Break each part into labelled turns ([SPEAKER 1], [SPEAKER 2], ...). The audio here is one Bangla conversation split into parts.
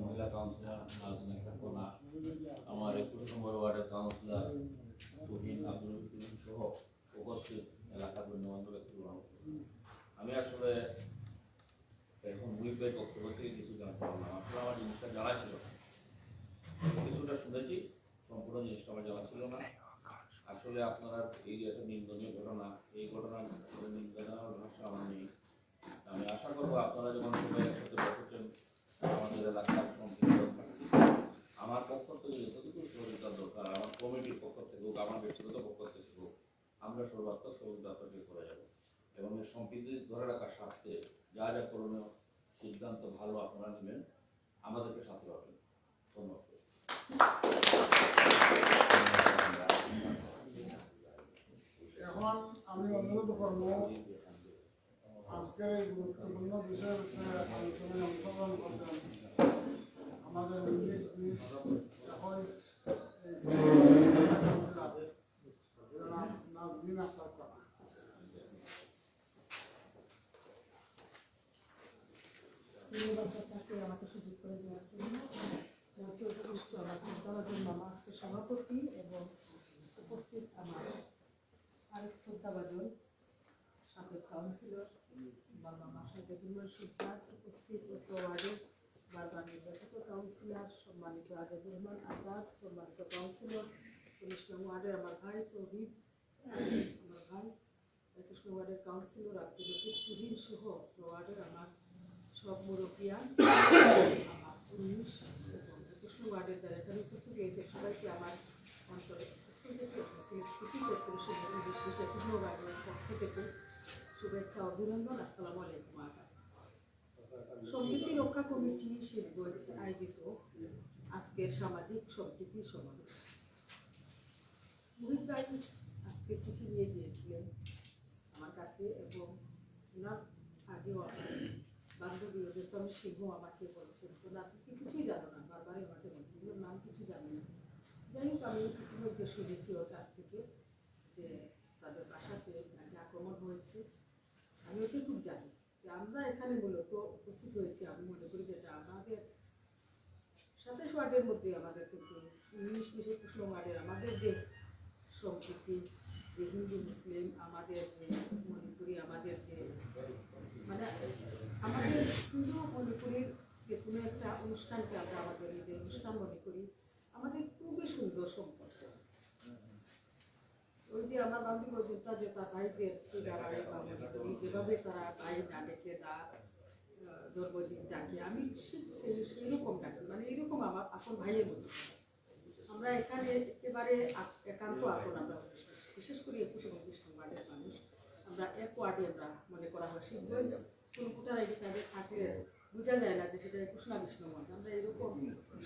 [SPEAKER 1] মহিলা কাউন্সিলর নাজনীন খাতুনা, আমার 21 নম্বর ওয়ার্ডের কাউন্সিলর তুহিন আব্দুল সহ উপস্থিত এলাকার গণ্যমান্য ব্যক্তিগণ, আমি আসলে এখন হুইপের বক্তব্য থেকে কিছু জানতে পারলাম। আসলে আমার জিনিসটা জানা ছিল না, কিছুটা শুনেছি, সম্পূর্ণ জিনিসটা আমার জানা ছিল না। আসলে আপনারা এই একটা নিন্দনীয় ঘটনা, এই ঘটনা নিন্দনীয় ভাষা আমার নেই। আমি আশা করবো আপনারা যখন সবাই একসাথে বসেছেন, আমাদের এলাকার আমার পক্ষ থেকে যতটুকু সহযোগিতা দরকার, আমার কমিটির পক্ষ থেকে হোক, আমার ব্যক্তিগত পক্ষ থেকে হোক, আমরা সর্বাত্মক সহযোগিতা করে যাব এবং এই সম্প্রীতি ধরে রাখার স্বার্থে যা যা করণীয় সিদ্ধান্ত ভালো আপনারা নেবেন, আমাদেরকে সাথে পাবেন। ধন্যবাদ।
[SPEAKER 2] এখন আমি অনুরোধ করব আজকের এই গুরুত্বপূর্ণ বিষয়ের আলোচনায় অংশগ্রহণ করবেন আমাদের নাজনীন আক্তার খাতুন।
[SPEAKER 3] আমাকে সুযোগ করে দেওয়ার জন্য আজকে সভাপতি এবং উপস্থিত আমার আরেক শ্রদ্ধাভাজন সাবেক কাউন্সিলর বাবা মাসাজুদ্দিন সুলতান, উপস্থিত ওয়ার্ডের বারবার নির্বাচিত কাউন্সিলর সম্মানিত আজাদুর রহমান আজাদ, সম্মানিত কাউন্সিলর 19 নং ওয়ার্ডের আমার ভাই তৌহিদ, আমার ভাই 21 নং ওয়ার্ডের কাউন্সিলর আব্দুল লতিফ তুহিন সহ ওয়ার্ডের আমার সব মুরব্বিয়ান, আমার 19 এবং 21 নং ওয়ার্ডের যারা এখানে উপস্থিত হয়েছে সবাইকে আমার অন্তরে পক্ষ থেকে শুভেচ্ছা অভিনন্দন। আসসালামু আলাইকুম। সম্প্রীতি রক্ষা কমিটি শিবগঞ্জ আয়োজিত আজকের সামাজিক সম্প্রীতি সমাবেশ। মুহিত ভাই আজকে চিঠি নিয়ে গিয়েছিলেন আমার কাছে এবং ওনার আগেও বান্ধবী ওদেরকম সিংহ আমাকে বলছেন, তো না তুমি কিছুই জানো না, বারবারই আমাকে বলছেন ওর নাম কিছু জানি না। যাই হোক, আমি ইতিমধ্যে শুনেছি ওর কাছ থেকে যে তাদের বাসাতে নাকি আক্রমণ হয়েছে। আমি এটুকু জানি যে আমরা এখানে মূলত উপস্থিত হয়েছি, আমি মনে করি যেটা আমাদের 27 ওয়ার্ডের মধ্যে আমাদের কিন্তু 19-21 ওয়ার্ডের আমাদের যে সম্প্রীতি, যে হিন্দু মুসলিম আমাদের যে মনে করি, আমাদের যে মানে আমাদের হিন্দু মনে করি যে কোনো একটা অনুষ্ঠানকে আমরা আমাদের যে অনুষ্ঠান মনে করি, আমাদের খুবই সুন্দর সম্পর্ক। ওই যে আমার বান্ধবী বলতো যে তার ভাইদের যেভাবে তারা ভাই না ডেকে দর্বজিৎ ডাকে, আমি সেরকম ডাকি, মানে এরকম আমার আপন ভাইয়ের মতো। আমরা এখানে একেবারে একান্ত আপন, আমরা বিশেষ করে 21 এবং 20 নং ওয়ার্ডের মানুষ, আমরা এক ওয়ার্ডে আমরা মনে করা হয় শিবগঞ্জ কোন কোটার আইডি কার্ডে থাকলে বোঝা যায় না যে সেটা 21 না 20 নং ওয়ার্ড, আমরা এরকম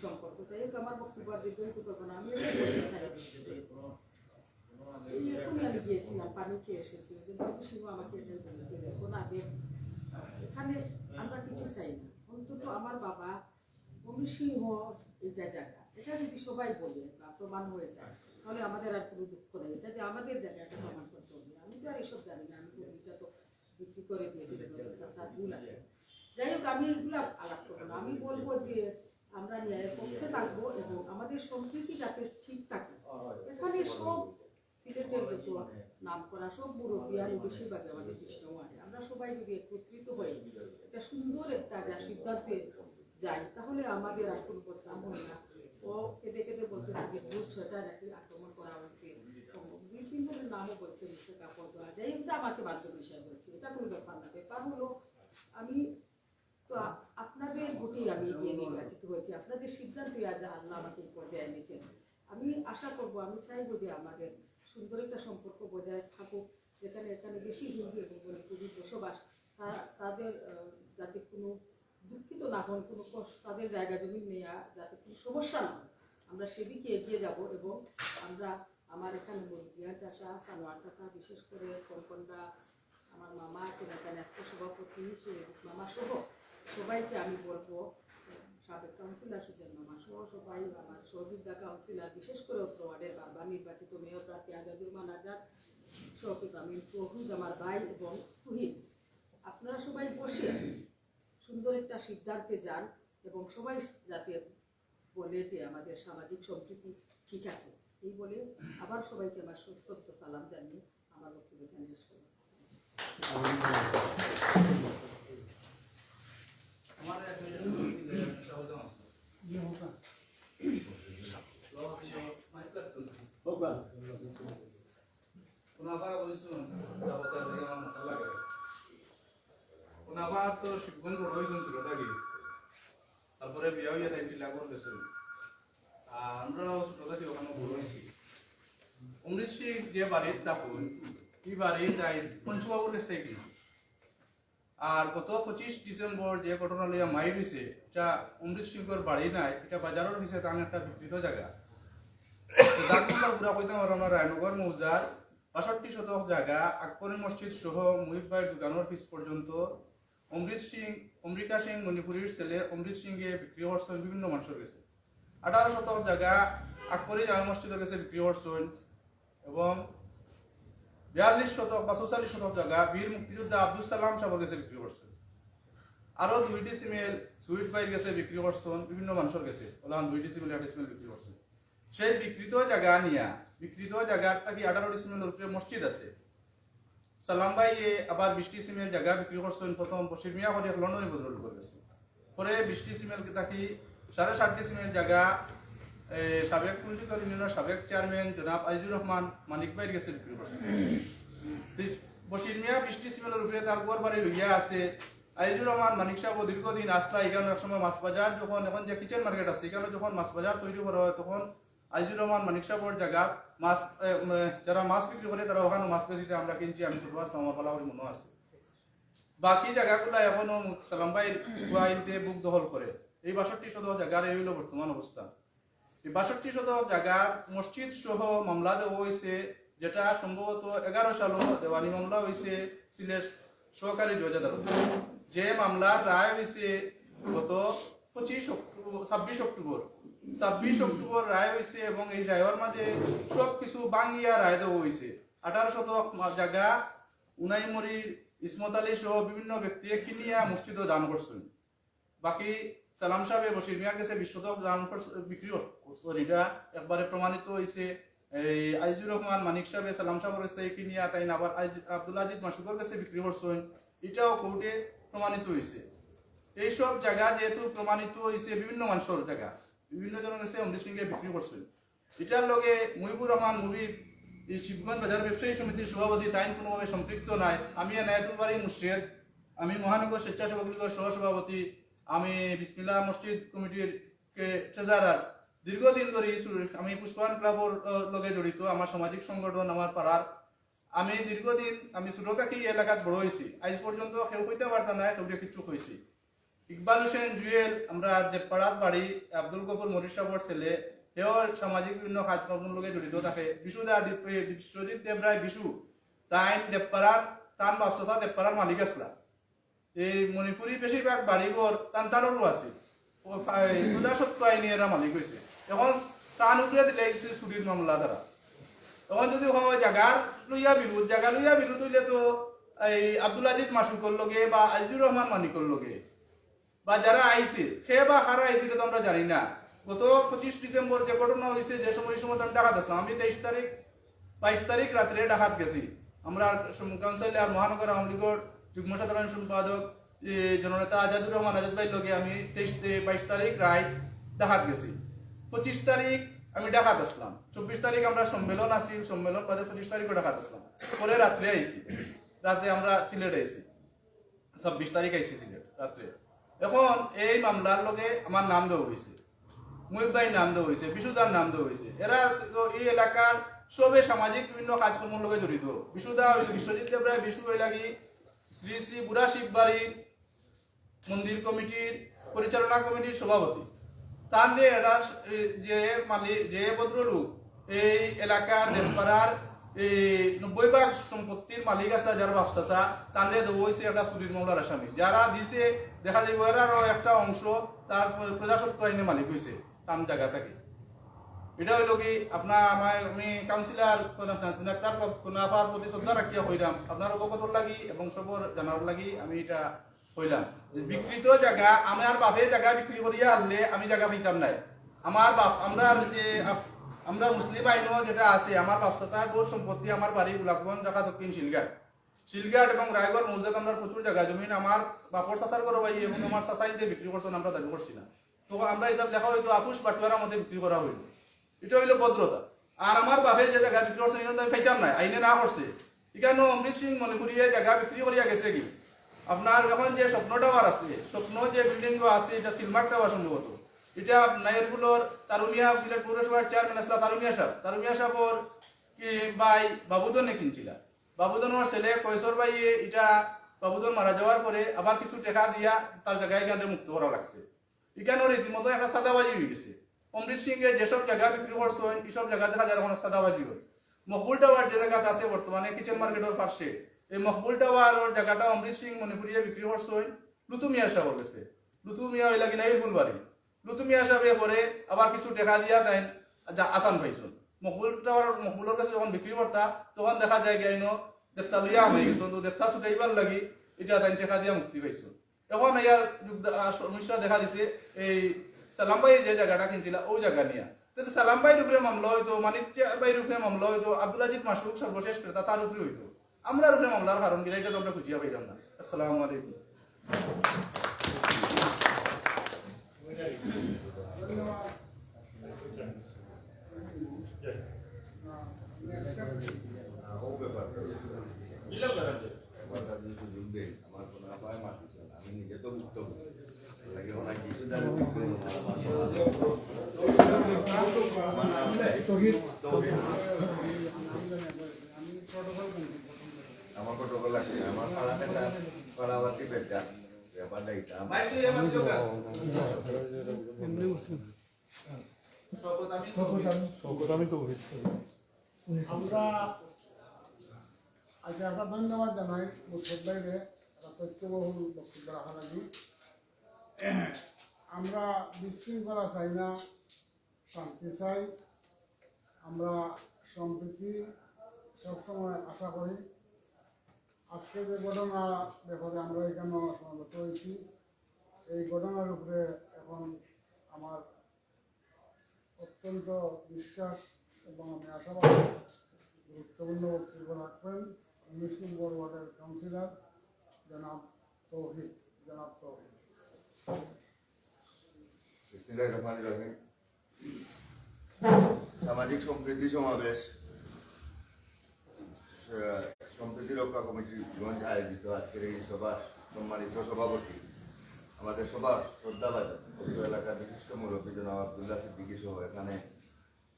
[SPEAKER 3] সম্পর্ক। তাই আমার বক্তব্য দীর্ঘায়িত করবো না, আমি বলতে চাই এরকমই আমি গিয়েছিলাম, পানি খেয়ে এসেছি, যে বাবু সিংহ আমাকে এটাই বলেছে, দেখুন আগে এখানে আমরা কিছু চাই না, অন্তত আমার বাবা সিংহ এটা জায়গা, এটা যদি সবাই বলে বা প্রমাণ হয়ে যায় তাহলে আমাদের আর কোনো দুঃখ নেই। এটা যে আমাদের জায়গা, এটা প্রমাণ করতে হবে। আমি তো আর এসব জানি না, আমি এটা তো বিক্রি করে দিয়েছিলেন, ভুল আছে। যাই হোক, আমি এগুলা আলাপ করবো না, আমি বলবো যে আমরা ন্যায়ের পক্ষে থাকবো এবং আমাদের সম্প্রীতি যাতে ঠিক থাকে। এখানে সব সিলেটের যত নাম করা সব মুরব্বিয়ান বেশিরভাগ আমাদের 20 নং ওয়ার্ডে, আমরা সবাই যদি একত্রিত হয়ে একটা সুন্দর একটা যা সিদ্ধান্তে যাই তাহলে আমাদের আর কোনো বদনাম হয় না। ও কেঁদে কেঁদে বলতেছে যে ভোর 6টায় নাকি আক্রমণ করা হয়েছে, 2-3 জনের নামও বলছে, মুখে কাপড় দেওয়া যায়, এটা আমাকে বাধ্য বিষয় বলছে, এটা কোনো ব্যাপার না। ব্যাপার হলো আমি তো আপনাদের ভোটেই আমি এগিয়ে নির্বাচিত হয়েছি, আপনাদের সিদ্ধান্তই আজ আল্লাহ আমাকে এই পর্যায়ে এনেছেন। আমি আশা করব, আমি চাইবো যে আমাদের সুন্দর একটা সম্পর্ক বজায় থাকুক, যেখানে এখানে বেশি হিন্দু এবং মণিপুরীর বসবাস, তাদের যাতে কোনো দুঃখিত না হন, কোনো তাদের জায়গা জমি নেওয়া যাতে কোনো সমস্যা না হয়, আমরা সেদিকে এগিয়ে যাব। এবং আমরা আমার এখানে মুরগিয়া চাষা, সানোয়ার চাষা, বিশেষ করে কনকন্ডা আমার মামা আছেন এখানে আজকে সভাপতি সুরজিৎ মামা সহ সবাইকে আমি বলবো, সাবেক কাউন্সিলর সুজন মামা সহ সবাই, আমার সহযোদ্ধা কাউন্সিলর, বিশেষ করে উত্তর ওয়ার্ডের বারবার নির্বাচিত মেয়র প্রার্থী আজাদুর রহমান আজাদ, শফিক আমিন, তৌহিদ আমার ভাই এবং তুহিন, আপনারা সবাই বসে সুন্দর একটা সিদ্ধান্তে যান এবং সবাই যাতে বলে যে আমাদের সামাজিক সম্প্রীতি ঠিক আছে, এই বলে আবার সবাইকে আমার সশ্রদ্ধ সালাম জানিয়ে আমার বক্তব্য এখানে শেষ করলাম।
[SPEAKER 4] তারপরে বিয়া হইয়া তাই লাগর গেছিল আমরাও ছোটখাটি ওখানে বড় হয়েছি। অমৃত সিং যে বাড়ির থাকুন এই বাড়ির তাই পঞ্চবাবুর কাছ থেকে, আর গত 25 ডিসেম্বর যে ঘটনা লইয়া মাইর হয়েছে এটা অমৃত সিংহর বাড়ি নাই, এটা বাজারের হয়েছে তার একটা বিকৃত জায়গা। পুরা কইতাম আর আমার রায়নগর মৌজার ৬২ শতক জায়গা আকবরী মসজিদ সহ মুহিব ভাই দোকানের পিছ পর্যন্ত অমৃতা সিং মণিপুরীর ছেলে অমৃত সিংকে বিক্রি করছেন বিভিন্ন মানুষের কাছে। 18 শতক জায়গা আকবরী জামা মসজিদের কাছে বিক্রি করছেন এবং 42 শতক বা 44 শতক জায়গা বীর মুক্তিযোদ্ধা আব্দুল সালাম সাহেবের কাছে বিক্রি করছেন। আরো 2 ডিসিমেল সুইট ভাইয়ের কাছে বিক্রি করছেন বিভিন্ন মানুষের কাছে, ওলান 2 ডিসিমেল 1 ডিসিমেল বিক্রি করছেন। সেই বিকৃত জায়গা নিয়া বিকৃত জায়গা থাকি 18 ডিসিমেলের উপরে মসজিদ আছে। সালাম ভাই আবার 20 ডিসিমেল জায়গা বিক্রি করছেন, প্রথম বশির মিয়া করে লন্ডনে বদল করে গেছে। পরে 20 ডিসিমেল থাকি 7.5 ডিসিমেল জায়গা সাবেক পলিটিক্যাল ইউনিয়নের সাবেক চেয়ারম্যান জনাব আজিজুর রহমান মানিক ভাইয়ের কাছে বিক্রি করছেন। বশির মিয়া 20 ডিসিমেলের উপরে তার ঘর বাড়ি লইয়া আছে। আজিজুর রহমান মানিক সাহেব দীর্ঘদিন আসলা এখানে এক সময় মাছ বাজার যখন এখন যে কিচেন মার্কেট আছে এখানে যখন মাছ বাজার তৈরি করা হয় তখন আজিজুর রহমান মানিক সাহেবের জায়গা মাছ যারা মাছ বিক্রি করে তারা ওখানে মাছ বেঁচেছে, আমরা কিনছি, আমি ছোট আসলাম আমার পালা মনে আছে। বাকি জায়গাগুলো এখনো সালাম ভাই আইনতে বুক দখল করে। এই 62 শতক জায়গার এই হলো বর্তমান অবস্থা। এই 62 শতক জায়গা মসজিদ সহ মামলা দেওয়া হয়েছে, যেটা সম্ভবত 11 সালে দেওয়ানি মামলা হয়েছে সিলেট সহকারী জজ আদালত। যে মামলার রায় হয়েছে গত 26 অক্টোবর রায় হয়েছে এবং এই রায়ের মাঝে সবকিছু বাঙ্গিয়া রায় দেওয়া হয়েছে। 18 শতক জায়গা উনাইমরি ইসমত আলী সহ বিভিন্ন ব্যক্তি কিনিয়া মসজিদও দান করছেন। বাকি সালাম সাহেব বশির মিয়ার কাছে 20 শতক দান বিক্রি করছেন, এটা একবারে প্রমাণিত হয়েছে। এই আজিজুর রহমান মানিক সাহেব সালাম সাহেবের কাছে কিনিয়া তাই না আবার আব্দুল আজিজ মাসুদের কাছে বিক্রি করছেন, এটাও কোর্টে প্রমাণিত হয়েছে। এইসব জায়গা যেহেতু প্রমাণিত হয়েছে বিভিন্ন মানুষের জায়গা বিভিন্ন জনের কাছে অমৃত সিংকে বিক্রি করছেন। এটার লগে মুহিবুর রহমান মুহিব এই শিবগঞ্জ বাজার ব্যবসায়ী সমিতির সভাপতি তাই কোনোভাবে সম্পৃক্ত নাই। আমি এনায়েতুল বাড়ি মুর্শিদ, আমি মহানগর স্বেচ্ছাসেবক লীগের সহসভাপতি, আমি বিসমিল্লাহ মসজিদ কমিটির ট্রেজারার। দীর্ঘদিন ধরে আমি পুষ্পায়ন ক্লাবের লগে জড়িত, আমার সামাজিক সংগঠন আমার পাড়ার। আমি দীর্ঘদিন আমি ছোটকাকি এলাকাত বড় হয়েছি, আজ পর্যন্ত কেউ কইতে পারতাম না কেউ কিছু হয়েছি। ইকবাল হোসেন জুয়েল আমরা দেবপাড়ার বাড়ি, আব্দুল গফুর মরির সাহেবের ছেলে, সেও সামাজিক বিভিন্ন কাজকর্মের লগে জড়িত থাকে। বিশুদা বিশ্বজিৎ দেবরায় বিশু তাই দেবপাড়ার টান বাপসা দেবপাড়ার মালিক আসলা। এই মণিপুরি বেশিরভাগ বাড়িঘর তানতারও আছে, সত্য আইনি এরা মালিক হয়েছে। এখন টান উপরে দিলে চুরির মামলা দ্বারা তখন যদি হয় জায়গার লইয়া বিরোধ, জায়গা লইয়া বিরোধ হইলে তো এই আব্দুল আজিজ মাসুকর লগে বা আজিজুর রহমান মানিকর লগে বা যারা আইছে সে বা কারা আইছে তো আমরা জানি না। গত 25 ডিসেম্বর যে ঘটনা হয়েছে যে সময় আমি ডাকাত আসলাম, আমি 22 তারিখ রাত্রে ডাকাত গেছি। আমরা কাউন্সিলর মহানগর আওয়ামী লীগের যুগ্ম সাধারণ সম্পাদক জননেতা আজাদুর রহমান আজাদ ভাইয়ের লগে আমি 22 তারিখ রায় ডাকাত গেছি। 25 তারিখ আমি ডাকাত আসলাম, 24 তারিখ আমরা সম্মেলন আছি, সম্মেলন বাদে 25 তারিখও ডাকাত আসলাম। পরে রাত্রে আইছি, রাতে আমরা সিলেট আইছি, 26 তারিখ আইছি সিলেট রাত্রে। এখন এই মামলার লগে আমার নাম দেওয়া হয়েছে, মুহিব ভাইয়ের নাম দেওয়া হয়েছে, বিশুদার নাম দেওয়া হয়েছে। এরা এই এলাকার সবে সামাজিক বিভিন্ন কাজকর্মের লগে জড়িত। বিশুদা বিশ্বজিৎ দেবরায় বিশু হয়ে লাগি শ্রী শ্রী বুড়া শিববাড়ির মন্দির কমিটির পরিচালনা কমিটির সভাপতি। তার যে এরা যে ভদ্রলোক এই এলাকার দেবপাড়ার এই 90% সম্পত্তির মালিক আছে যারা বাপসাসা তাহলে হয়েছে একটা চুরির মামলার আসামি, যারা দিছে দেখা যায় এরারও একটা অংশ তার প্রজাসত্ব আইনে মালিক হয়েছে কাম জায়গা থেকে। এটা হইল কি আপনার আমি কাউন্সিলর তার কোনাফার প্রতি শ্রদ্ধা রাখিয়া হইলাম আপনার অবগত লাগি এবং সবর জানার লাগি আমি এটা হইলাম যে বিকৃত জায়গা আমার বাপের জায়গা বিক্রি করিয়া আনলে আমি জায়গা পাইতাম নাই। আমার বাপ আমরা মুসলিম আইনও যেটা আছে আমার বাপ চাচা গোর সম্পত্তি আমার বাড়ি গোলাপগঞ্জ ঢাকা দক্ষিণ শিলঘাট এবং রায়গড় মৌজাত আমরা প্রচুর জায়গা জমিন আমার বাপর চাচার করো ভাই এবং আমার চাচাই যে বিক্রি করছেন আমরা দাবি করছি না। তো আমরা এটা দেখা হয়তো আপুস বাটুয়ারার মধ্যে বিক্রি করা হইল, এটা হইলো ভদ্রতা। আর আমার বাপে যে জায়গা বিক্রি করছে এখানে আমি পাইতাম নাই, আইনে না করছে এখানে অমৃত সিং মণিপুরিয়ে জায়গা বিক্রি করিয়া গেছে কি আপনার এখন যে স্বপ্ন টাওয়ার আছে, স্বপ্ন যে বিল্ডিং আছে এটা সিলমার টাওয়ার সম্ভবত, এটা নাইরপুলের তারুমিয়া সিলেট পৌরসভার চেয়ারম্যান আসলা তারুমিয়া সাহেবর কি ভাই বাবুদনে কিনছিলা, বাবুদনের ছেলে কৈশোর ভাই এটা বাবুদন মারা যাওয়ার পরে আবার কিছু টাকা দিয়া তার জায়গায় এখানে মুক্ত করা লাগছে। এখানে রীতিমতো একটা সাদাবাজি হয়ে গেছে। অমৃত সিং এর যেসব জায়গা বিক্রি করছেন এইসব জায়গা দেখা যায় এখন সাদাবাজি হয়। মকবুল টাওয়ার যে জায়গা আছে বর্তমানে কিচেন মার্কেটের পাশে, এই মকবুল টাওয়ার জায়গাটা অমৃত সিং মণিপুরিয়া বিক্রি করছেন লুতু মিয়া সাহেব গেছে। লুতু মিয়া হইলা কিনা ইরফুল বাড়ি, লুতু মিয়া সাহেবে পরে আবার কিছু টাকা দিয়া দেন আসান পাইছেন। মকবুলের কাছে যখন বিক্রি করতা তখন দেখা যায় গিয়ে দেবতা লইয়া আমি গেছেন, তো দেবতা ছুটাইবার লাগি এটা তাই টাকা দিয়া মুক্তি পাইছেন। এখন ইয়ার সমস্যা দেখা দিছে এই সালাম ভাই যে জায়গাটা কিনছিল ওই জায়গা নিয়ে, কিন্তু সালাম ভাইয়ের উপরে মামলা হইতো, মানিক ভাইয়ের উপরে মামলা হইতো, আব্দুল আজিজ মাসুক সর্বশেষ ক্রেতা তার উপরে হইতো, আমরা উপরে মামলার কারণ কি এটা তো আমরা খুঁজিয়া পাইলাম না। আসসালামু আলাইকুম।
[SPEAKER 5] আমার কোনো আপায় মাতিছে না, আমি নিজে তো মুক্ত আমার প্রটোকল লাগছে, আমার পাড়াতে পাড়াবাতি পেটা ব্যাপার দেখতাম।
[SPEAKER 2] আমরা আজকে একটা ধন্যবাদ জানাই মুর্শিদ ভাইকে একটা তথ্যবহুল বক্তব্য রাখা লাগি। আমরা বিশৃঙ্খলা চাই না, শান্তি চাই, আমরা সম্প্রীতি সবসময় আশা করি। আজকে যে ঘটনা ব্যাপারে আমরা এখানে সমাবেত হয়েছি, এই ঘটনার উপরে এখন আমার অত্যন্ত বিশ্বাস এবং আমি আশাবাদী গুরুত্বপূর্ণ বক্তব্য রাখবেন মুসলিম ওয়ার্ডের কাউন্সিলর জনাব তৌহিদ।
[SPEAKER 5] সামাজিক সম্প্রীতি সমাবেশ সম্প্রীতি রক্ষা কমিটিগঞ্জ আয়োজিত আজকের এই সভার সম্মানিত সভাপতি, আমাদের সবার শ্রদ্ধাভাজন এলাকার বিশিষ্ট মুরব্বী জনাব আব্দুল্লাহ সিদ্দিকী সহ এখানে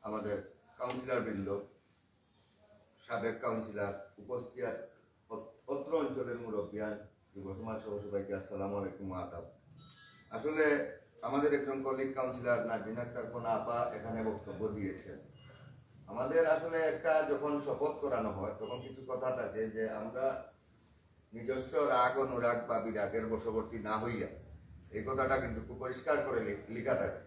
[SPEAKER 5] আমাদের কাউন্সিলর বৃন্দ, সাবেক কাউন্সিলর, উপস্থিত অত্র অঞ্চলের মুরব্বিয়ান, যুব সমাজ সহ সবাইকে আসসালামু আলাইকুম আদাব। আসলে আমাদের একজন কলিগ কাউন্সিলর নাজিন আক্তার কোনা আপা এখানে বক্তব্য দিয়েছেন। আমাদের আসলে একটা যখন শপথ করানো হয় তখন কিছু কথা থাকে যে আমরা নিজস্ব রাগ অনুরাগ বা বিরাগের বশবর্তী না হইয়া, এই কথাটা কিন্তু খুব পরিষ্কার করে লেখা থাকে।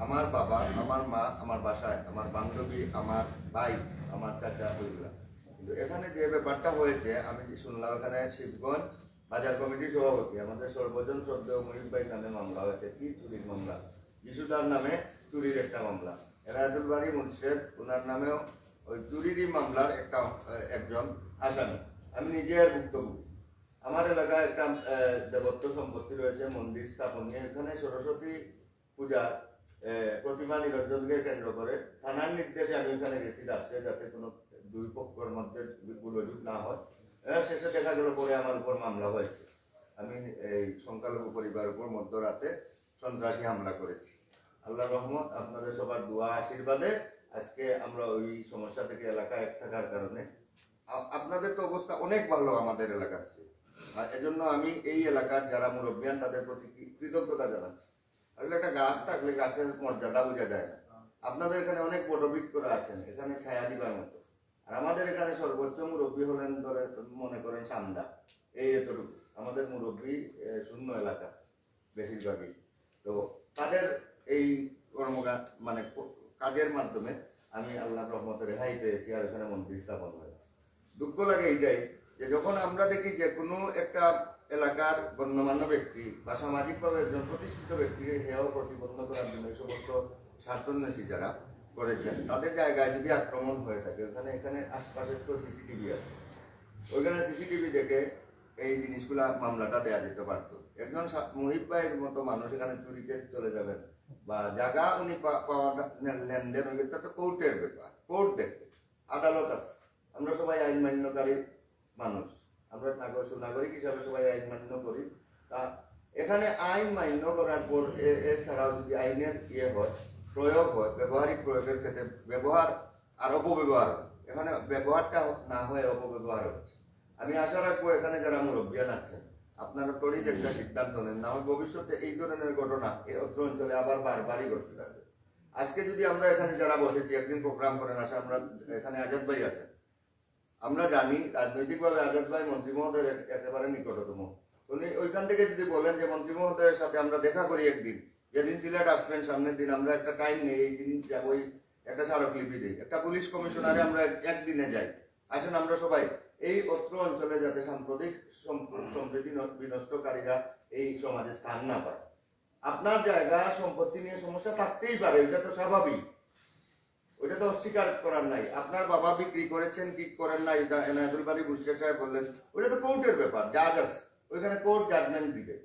[SPEAKER 5] আমার বাবা, আমার মা, আমার বাসায়, আমার বান্ধবী, আমার ভাই, আমার চাচা, ওইগুলা। কিন্তু এখানে যে ব্যাপারটা হয়েছে আমি শুনলাম এখানে শিবগঞ্জ বাজার কমিটির সভাপতি আমাদের সর্বজন শ্রদ্ধেয় মহিব ভাই নামে মামলা হয়েছে। কি চুরির মামলা? যিশুদার নামে চুরির একটা মামলা। এরাজুল বাড়ি মুর্শেদ ওনার নামেও ওই চুরিরই মামলার একজন আসামি। আমি নিজের ভুক্তভোগী। আমার এলাকায় একটা দেবত্ব সম্পত্তি রয়েছে, মন্দির স্থাপন নিয়ে। এখানে সরস্বতী পূজার প্রতিমা নিরঞ্জনকে কেন্দ্র করে থানার নির্দেশে আমি এখানে গেছি রাত্রে, যাতে কোনো দুই পক্ষের মধ্যে গোলযোগ না হয়। শেষে দেখা গেল পরে আমার উপর মামলা হয়েছে। আমি এই সংখ্যালঘু পরিবারের উপর মধ্যরাতে সন্ত্রাসী হামলা করেছি। আল্লাহ রহমত, আপনাদের সবার দোয়া আশীর্বাদে আজকে আমরা ওই সমস্যা থেকে এলাকা এক থাকার কারণে আপনাদের তো অবস্থা অনেক ভালো আমাদের এলাকার চেয়ে। এজন্য আমি এই এলাকার যারা মুরব্বিয়ান তাদের প্রতি কৃতজ্ঞতা জানাচ্ছি। আসলে একটা গাছ থাকলে গাছের মর্যাদা বোঝা যায় না। আপনাদের এখানে অনেক বটবৃক্ষরা আছেন, এখানে ছায়া দিবার মতো। আর আমাদের এখানে সর্বোচ্চ মুরব্বী হলেন ধরে মনে করেন সান্দা, এই এতটুকু আমাদের মুরব্বী শূন্য এলাকা বেশিরভাগই। তো তাদের এই মানে কাজের মাধ্যমে আমি আল্লাহর রহমতে রেহাই পেয়েছি আর এখানে মন্দির স্থাপন হয়েছে। দুঃখ লাগে এইটাই যে যখন আমরা দেখি যে কোনো একটা এলাকার গণ্যমান্য ব্যক্তি বা সামাজিকভাবে একজন প্রতিষ্ঠিত ব্যক্তিকে হেয় প্রতিবন্ধ করার জন্য এই সমস্ত স্বার্থান্বেষী যারা করেছেন তাদের জায়গায় যদি আক্রমণ হয়ে থাকে, এখানে আশপাশে তো সিসিটিভি আছে, ওইখানে সিসিটিভি দেখে এই জিনিসগুলা মামলাটা দেয়া যেতে পারতো। একজন মুহিব ভাইয়ের মতো মানুষ এখানে চুরিতে চলে যাবেন বা জায়গা উনি পাওয়া লেনদেন, এটা তো কোর্টের ব্যাপার, কোর্ট দেখবে, আদালত আছে। আমরা সবাই আইন মান্যকারী মানুষ, আমরা নাগরিক হিসাবে সবাই আইন মান্য করি। তা এখানে আইন মান্য করার পর এছাড়াও যদি আইনের হয়, প্রয়োগ হয়, ব্যবহারিক প্রয়োগের ক্ষেত্রে ব্যবহার আর অপব্যবহার হয়, এখানে ব্যবহারটা না হয়ে অপব্যবহার হচ্ছে। আমি আশা রাখবো এখানে যারা মুরব্বিয়ান আছেন আপনারা তড়িৎ একটা সিদ্ধান্ত নেন, না হয় ভবিষ্যতে এই ধরনের ঘটনা এই অত্র অঞ্চলে আবার বারবারই ঘটতে থাকবে। আজকে যদি আমরা এখানে যারা বসেছি, একদিন প্রোগ্রাম করেন আসে, আমরা এখানে আজাদ ভাই আছেন, আমরা জানি রাজনৈতিকভাবে আজাদ ভাই মন্ত্রী মহোদয়ের একেবারে নিকটতম। উনি ওইখান থেকে যদি বলেন যে মন্ত্রী মহোদয়ের সাথে আমরা দেখা করি একদিন, যেদিন সিলেট আসবেন সামনের দিন, আমরা একটা টাইম নেই, এই দিন যাবো, একটা স্মারকলিপি দিই, একটা পুলিশ কমিশনারে আমরা একদিনে যাই, আসেন আমরা সবাই এই অত্র অঞ্চলে যাতে সাম্প্রতিক সম্প্রীতি বিনষ্টকারীরা এই সমাজে স্থান না পায়। আপনার জায়গা সম্পত্তি নিয়ে সমস্যা থাকতেই পারে, এটা তো স্বাভাবিক, ওইটা তো অস্বীকার করার নাই। আপনার বাবা বিক্রি করেছেন কি করেন না, এটা এনায়েতুল বাড়ি বুস্টার সাহেব বললেন, ওইটা তো কোর্টের ব্যাপার, জাজ আছে, ওইখানে কোর্ট জাজমেন্ট দিবে।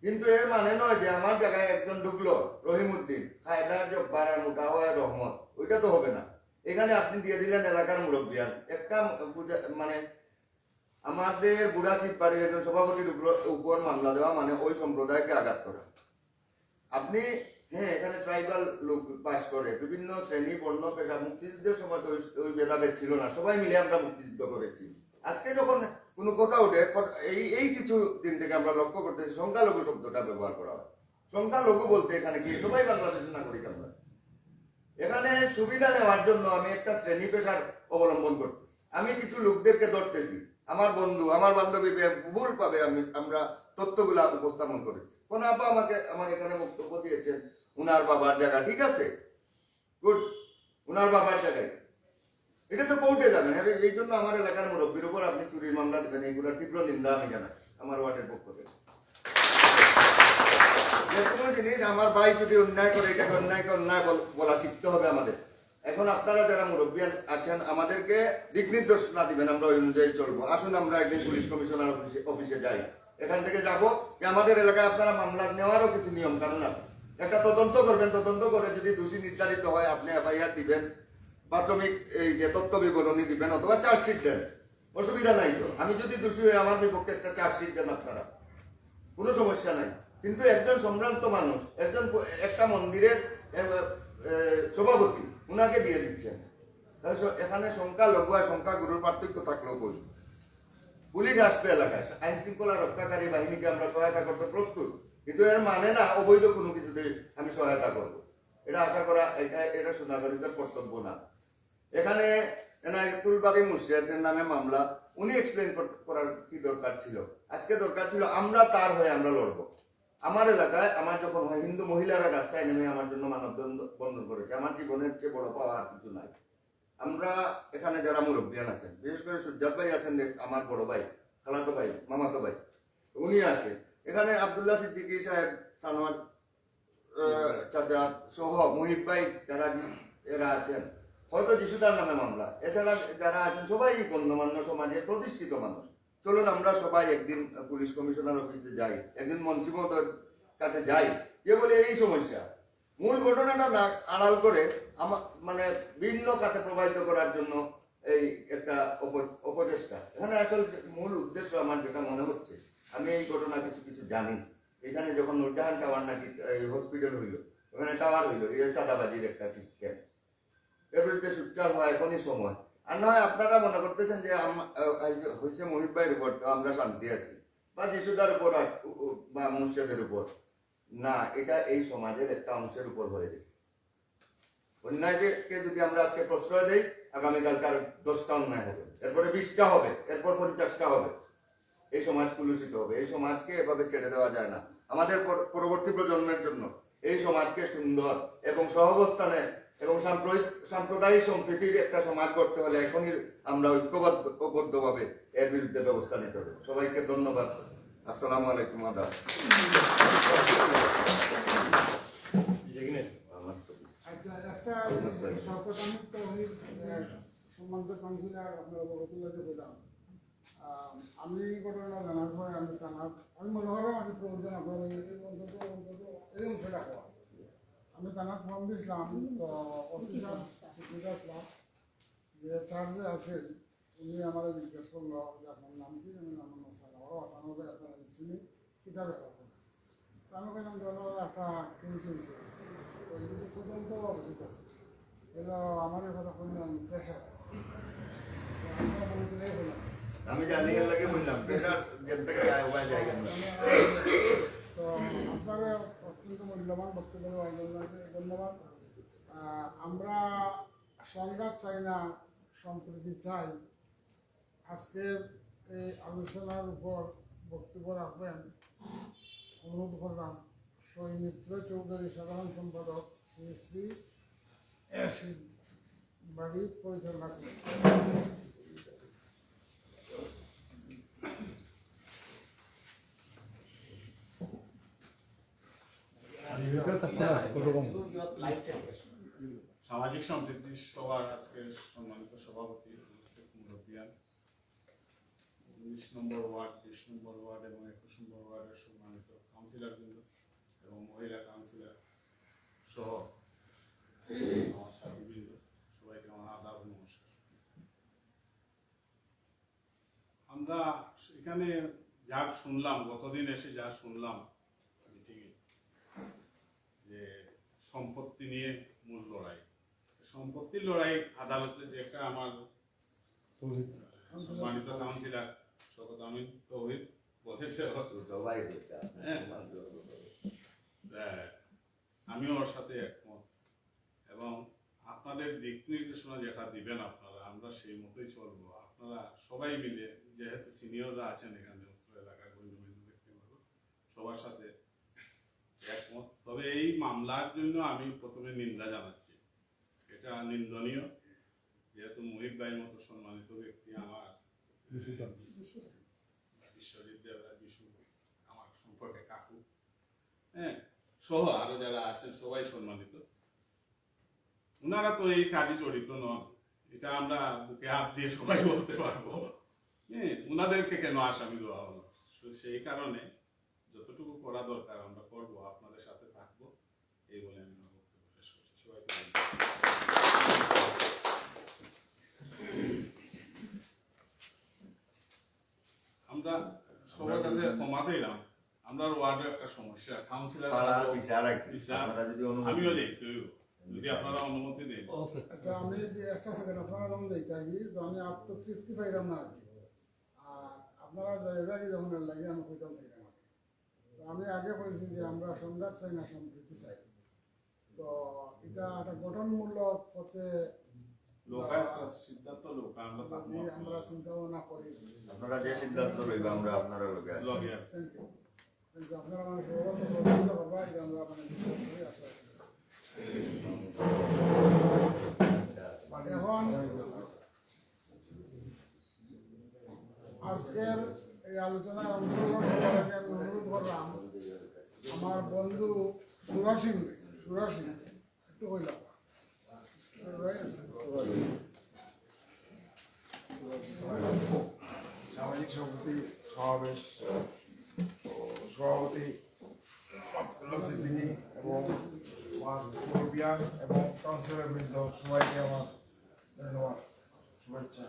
[SPEAKER 5] কিন্তু এর মানে নয় যে আমার জায়গায় একজন ঢুকলো রহিমউদ্দিন, খায়দা জব্বার আর মোটা হয় রহমত, ওইটা তো হবে না। এখানে আপনি দিয়ে দিলেন এলাকার মুরব্বিয়ান, একটা মানে আমাদের বুড়াশিব বাড়ির একজন সভাপতির উপর মামলা দেওয়া মানে ওই সম্প্রদায়কে আঘাত করা। আপনি হ্যাঁ এখানে ট্রাইবাল লোক বাস করে, বিভিন্ন শ্রেণী বর্ণ পেশা, মুক্তিযুদ্ধের সময় তো ওই ভেদাভেদ ছিল না, সবাই মিলে আমরা মুক্তিযুদ্ধ করেছি। আজকে যখন কোনো কথা ওঠে, এই কিছু দিন থেকে আমরা লক্ষ্য করতেছি সংখ্যালঘু শব্দটা ব্যবহার করা হয়। সংখ্যালঘু বলতে এখানে কি সবাই বাংলাদেশের নাগরিক। আমরা এখানে সুবিধা নেওয়ার জন্য আমি একটা শ্রেণী পেশার অবলম্বন করতেছি, আমি কিছু লোকদেরকে ধরতেছি, আমার বন্ধু আমার বান্ধবী ভুল পাবে, আমরা তথ্যগুলা উপস্থাপন করেছি। কোন আপা আমাকে আমার এখানে বক্তব্য দিয়েছেন উনার বাবার জায়গা, ঠিক আছে, গুড, উনার বাবার জায়গায়, এটা তো কোর্টে যাবেন। এই জন্য আমার এলাকার মুরব্বীর উপর আপনি চুরির মামলা দেবেন, এইগুলোর তীব্র নিন্দা আমি জানাচ্ছি আমার ওয়ার্ডের পক্ষ থেকে। যে কোনো জিনিস আমার ভাই যদি অন্যায় করে, এটাকে অন্যায়কে অন্যায় বলা শিখতে হবে আমাদের। এখন আপনারা যারা মুরব্বী আছেন আমাদেরকে দিক নির্দেশনা দিবেন, আমরা ওই অনুযায়ী চলবো। আসুন আমরা একদিন পুলিশ কমিশনার অফিসে যাই, এখান থেকে যাব যে আমাদের এলাকায় আপনারা মামলা নেওয়ারও কিছু নিয়ম কানুন আছে, একটা তদন্ত করবেন, তদন্ত করে যদি দোষী নির্ধারিত হয় আপনি এফআইআর দিবেন, প্রাথমিক এই যে তথ্য বিবরণী দিবেন অথবা চার্জশিট দেন, অসুবিধা নাই তো। আমি যদি দোষী হয়ে আমার বিপক্ষে একটা চার্জশিট দেন আপনারা, কোনো সমস্যা নাই। কিন্তু একজন সম্ভ্রান্ত মানুষ, একটা মন্দিরের সভাপতি, উনাকে দিয়ে দিচ্ছেন। এখানে সংখ্যালঘু আর সংখ্যাগুরুর পার্থক্য থাকলেও বলি, পুলিশ আসবে এলাকায়, আইন শৃঙ্খলা রক্ষাকারী বাহিনীকে আমরা সহায়তা করতে প্রস্তুত, কিন্তু এর মানে না অবৈধ কোনো কিছুতে আমি সহায়তা করব, এটা আশা করা এটা সুনাগরিকের কর্তব্য না। এখানে এনায়েতুল বাড়ি মুর্শিদের নামে মামলা, উনি এক্সপ্লেন করার কি দরকার ছিল? আজকে দরকার ছিল আমরা তার হয়ে আমরা লড়বো। আমার এলাকায় আমার যখন হয় হিন্দু মহিলারা রাস্তায় নেমে আমার জন্য মানববন্ধন করেছে, আমার জীবনের চেয়ে বড় পাওয়া আর কিছু নাই। আমরা এখানে যারা মুরব্বিয়ান আছেন, বিশেষ করে সুজাত ভাই আছেন, আমার বড় ভাই, খালাতো ভাই, মামাতো ভাই, উনি আছে এখানে, আব্দুল্লাহ সিদ্দিকী সাহেব, সানোয়ার চাচা সহ মুহিব ভাই, যারা এরা আছেন, হয়তো যিশুদার নামে মামলা, এছাড়া যারা আছেন সবাই গণ্যমান্য সমাজের প্রতিষ্ঠিত মানুষ। চলুন আমরা সবাই একদিন পুলিশ কমিশনার অফিসে যাই, একদিন মন্ত্রী মহোদয়ের কাছে যাই, যে বলে এই সমস্যা, মূল ঘটনাটা না আড়াল করে মানে ভিন্ন খাতে প্রবাহিত করার জন্য এই একটা অপচেষ্টা। এখানে আসলে মূল উদ্দেশ্য আমার যেটা মনে হচ্ছে, আমি এই ঘটনা কিছু কিছু জানি। এখানে যখন নুরজাহান টাওয়ার নাকি হসপিটাল হইল, ওখানে টাওয়ার হইল, এই চাঁদাবাজির একটা সিস্টেম, এর বিরুদ্ধে সুচার হওয়া এখনই সময়। আর নয় আপনারা মনে করতেছেন যে হয়েছে মুহিব ভাইয়ের উপর আমরা শান্তি আছি, বা যিশুদার উপর বা মুর্শিদের উপর, না, এটা এই সমাজের একটা অংশের উপর হয়ে গেছে। অন্যায়কে যদি আমরা আজকে প্রশ্রয় দেই, আগামীকালকার 10টা অন্যায় হবে, এরপরে 20টা হবে, এরপর 50টা হবে। এই সমাজ কলুষিত হবে। এই সমাজকে এভাবে ছেড়ে দেওয়া যায় না। আমাদের পরবর্তী প্রজন্মের জন্য এই সমাজকে সুন্দর এবং সহাবস্থানে এবং সাম্প্রদায়িক সম্প্রীতির একটা সমাজ করতে হলে এখনই আমরা ঐক্যবদ্ধভাবে এর বিরুদ্ধে ব্যবস্থা নিতে হবে। সবাইকে ধন্যবাদ। আসসালামু আলাইকুম। আদাব।
[SPEAKER 2] আচ্ছা, একটা সরকারামুক্ত সম্মানিত কাউন্সিলর আপনার অবগত বললাম, আমি ঘটনা জানার পরে আমি মনে হয় আমি প্রয়োজন আপনার অন্তত এই অংশটা হওয়া। আমি থানার ফোন দিয়েছিলাম, তো অফিসার সিকিউরিটি আসলাম, যে চার্জে আছেন উনি আমার জিজ্ঞেস করলো যে আপনার নাম কি? আমি নাম আমারও আসানো হবে, আপনার চিনি কিতাবে আমি বললাম ধরো একটা কেস হয়েছে, তদন্ত অবস্থিত আছে, এগুলো আমার কথা শুনলাম প্রেশার আছে,
[SPEAKER 5] আমি জানি এর লাগে বললাম প্রেসার যেতে কি আয় জায়গা না।
[SPEAKER 2] তো আপনারা অত্যন্ত মূল্যবান বক্তব্য দেওয়ার জন্য ধন্যবাদ। আমরা সংঘাত চাই না, সম্প্রীতি চাই। আজকের এই আলোচনার উপর বক্তব্য রাখবেন অনুরোধ করলাম সৌমিত্র চৌধুরী, সাধারণ সম্পাদক, শ্রী শ্রী বাড়ি পরিচালনা করেন।
[SPEAKER 6] সামাজিক সম্প্রীতি সভার আজকে সম্মানিত সভাপতি মুরব্বিয়ান, 19 নম্বর ওয়ার্ড, 20 নম্বর ওয়ার্ড এবং 21 নম্বর ওয়ার্ডের সম্মানিত কাউন্সিলর বৃন্দ এবং মহিলা কাউন্সিলর সহ আমার সাথীবৃন্দ, সবাইকে আমার আদাব ও নমস্কার। আমরা এখানে যা শুনলাম, গতদিন এসে যা শুনলাম মিটিংয়ে, যে সম্পত্তি নিয়ে মূল লড়াই, সম্পত্তির লড়াই আদালতে যেটা আমার সম্মানিত কাউন্সিলর শওকত আমিন তৌহিদ বলেছে, আমিও ওর সাথে একমত এবং আপনাদের দিক নির্দেশনা যেটা দিবেন আপনারা, আমরা সেই মতোই চলবো। আপনারা সবাই মিলে, যেহেতু সিনিয়ররা আছেন এখানে উত্তর এলাকার গণ্যমান্য ব্যক্তিবর্গ, সবার সাথে একমত। তবে এই মামলার জন্য আমি প্রথমে নিন্দা জানাচ্ছি, এটা নিন্দনীয়, যেহেতু মুহিব ভাইয়ের মতো সম্মানিত ব্যক্তি, আমার বিশ্বজিৎ দেবরাজ বিশু আমার সম্পর্কে কাকু, হ্যাঁ, সহ আরো যারা আছেন সবাই সম্মানিত, উনারা তো এই কাজে জড়িত নন, এটা আমরা বুকে হাত দিয়ে সবাই বলতে পারবো। হ্যাঁ, উনাদেরকে কেন আসামি দেওয়া হলো? সেই কারণে যতটুকু করা দরকার আমরা করবো, আপনাদের সাথে থাকবো, এই বলে আমি আমার বক্তব্য শেষ করছি। সবাইকে আমরা সবার কাছে ক্ষমা চাইলাম, আমরা ওয়ার্ডের একটা সমস্যা, কাউন্সিলর আমিও দেখতে যদি আপনারা অনুমতি দেন।
[SPEAKER 2] আচ্ছা, আমি একটা সেকেন্ড আপনারা যখন দেখতে থাকি, তো আমি আত্মতৃপ্তি পাইলাম না আর কি। আর আপনারা জায়গায় যখন লাগে আমি কইতাম চাইলাম আর কি। তো আমি আগে বলছি যে আমরা সংঘাত চাই না, সম্প্রীতি চাই। তো এটা একটা গঠনমূলক পথে
[SPEAKER 6] সিদ্ধান্ত লোক
[SPEAKER 2] আমরা চিন্তা ভাবনা করি,
[SPEAKER 5] আপনারা যে সিদ্ধান্ত লইবা আমরা আপনারা লগে আছি।
[SPEAKER 2] কিন্তু আপনারা মানে সহযোগিতা করবা, এটা আমরা মানে আশা করি। এখন আজকের এই আলোচনায় অংশগ্রহণ করার আগে আমি অনুরোধ করলাম আমার বন্ধু সুরাসিং একটু কইলাম
[SPEAKER 7] সামাজিক সম্প্রীতি সমাবেশ সভাপতি আব্দুল্লাহ সিদ্দিকী এবং মুরব্বিয়ান এবং কাউন্সিলর বৃন্দ, সবাইকে আমার ধন্যবাদ, শুভেচ্ছা।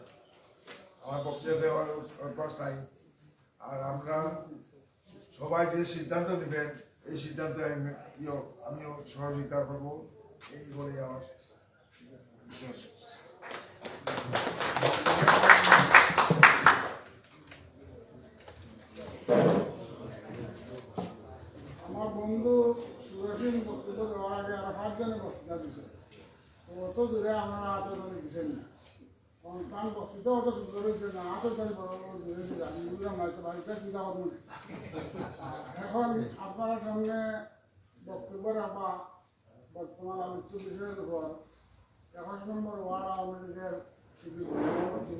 [SPEAKER 7] আমার বক্তব্য দেওয়ার অভ্যাস নাই, আর আমরা সবাই যে সিদ্ধান্ত নেবেন এই সিদ্ধান্তে আমিও সহযোগিতা করবো, এই বলে আমার
[SPEAKER 2] আমার বন্ধু সুরেশিন বক্তব্য দেওয়ার আগে আর 5 জনের বক্তৃতা দিচ্ছে, তো অত দূরে আমরা আচরণ দিচ্ছেন না। সন্তান বসিত অত সুন্দর হয়েছে না আতর তাই বড় বড় ধরেছে আমি বুঝলাম না তো বাড়িতে চিন্তা করবো এখন আপনারা সামনে বক্তব্য রাখা বর্তমান আলোচ্য বিষয়ের উপর 21 নম্বর ওয়ার্ড আওয়ামী লীগের সভাপতি